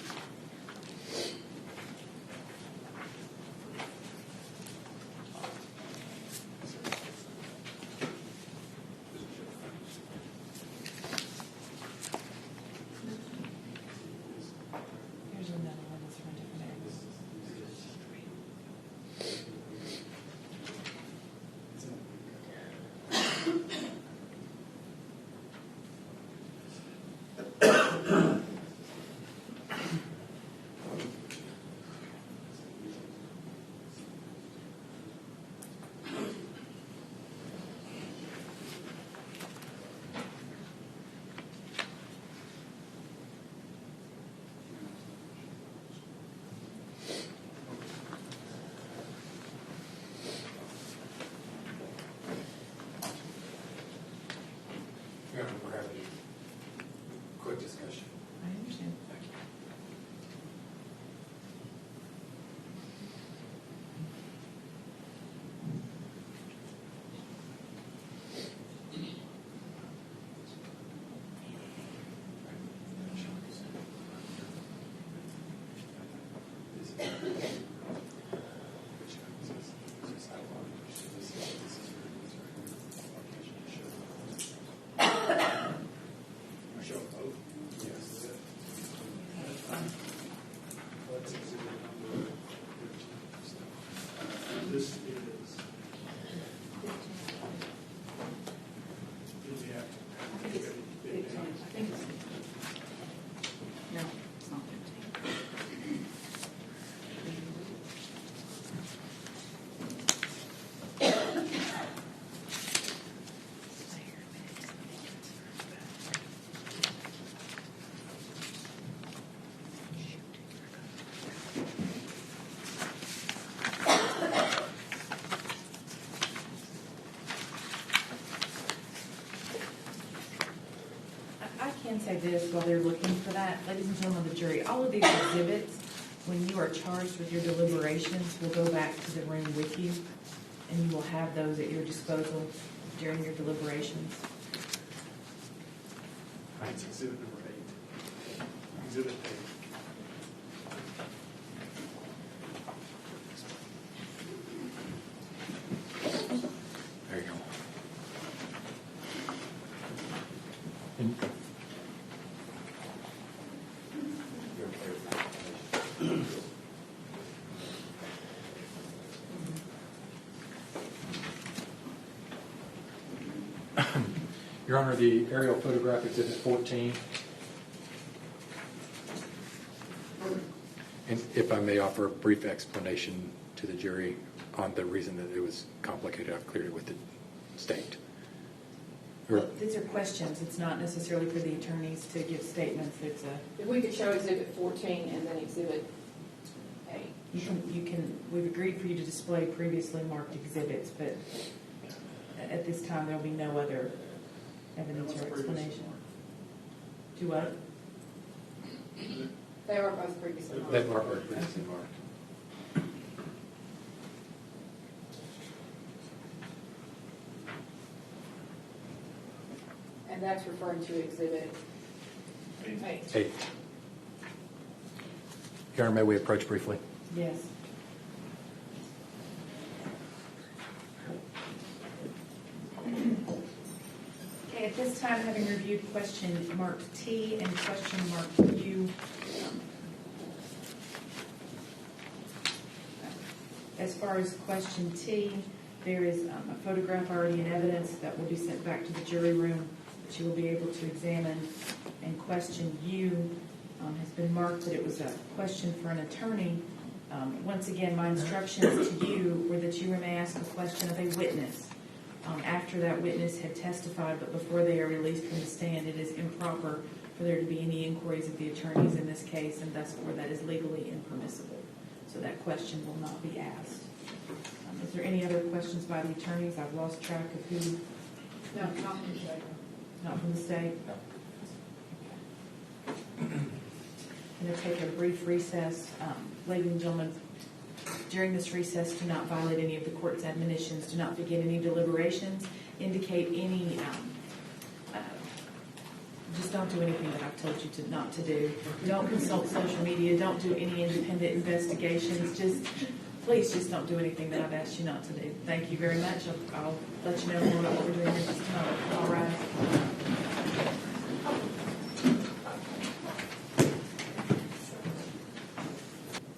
Here's another one that's from a different angle. We're having a quick discussion. I understand. Thank you. Show both. Yes. That's exhibit number 15. This is. Yeah. I think it's 15. I think it's 15. No, it's not 15. I can say this while they're looking for that, ladies and gentlemen of the jury, all of these exhibits, when you are charged with your deliberations, will go back to the room with you, and you will have those at your disposal during your deliberations. It's exhibit number 8. Exhibit 8. There you go. And you're okay with that? Your Honor, the aerial photograph exhibit 14. And if I may offer a brief explanation to the jury on the reason that it was complicated, I've cleared it with the state. Well, these are questions. It's not necessarily for the attorneys to give statements. It's a, If we could show exhibit 14 and then exhibit 8. you can, we've agreed for you to display previously marked exhibits, but at this time, there'll be no other evidence or explanation. Do what? They are both previously marked. That mark was previously marked. And that's referring to exhibit 8. 8. Your Honor, may we approach briefly? Yes. Okay, at this time, having reviewed question marked T and question marked U, as far as question T, there is a photograph already in evidence that will be sent back to the jury room that you will be able to examine. And question U has been marked that it was a question for an attorney. Once again, my instructions to you were that you may ask a question of a witness. After that witness had testified, but before they are released from the stand, it is improper for there to be any inquiries of the attorneys in this case, and thus that is legally impermissible. so that question will not be asked. Is there any other questions by the attorneys? I've lost track of who. No, not from the state. Not from the state? No. I'm going to take a brief recess. Ladies and gentlemen, during this recess, do not violate any of the court's admonitions. Do not begin any deliberations. Indicate any, just don't do anything that I've told you not to do. Don't consult social media. Don't do any independent investigations. Please just don't do anything that I've asked you not to do. Thank you very much. I'll let you know more about what we're doing in just a moment. All right.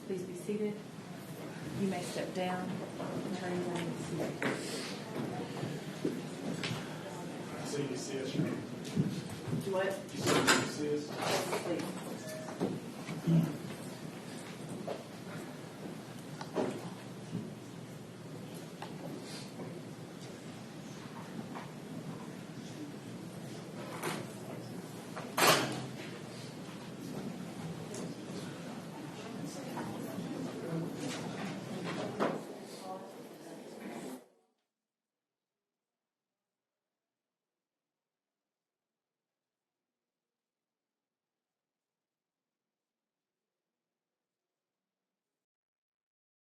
Please be seated. You may step down. So you see us, right? Do what? You see us? Please.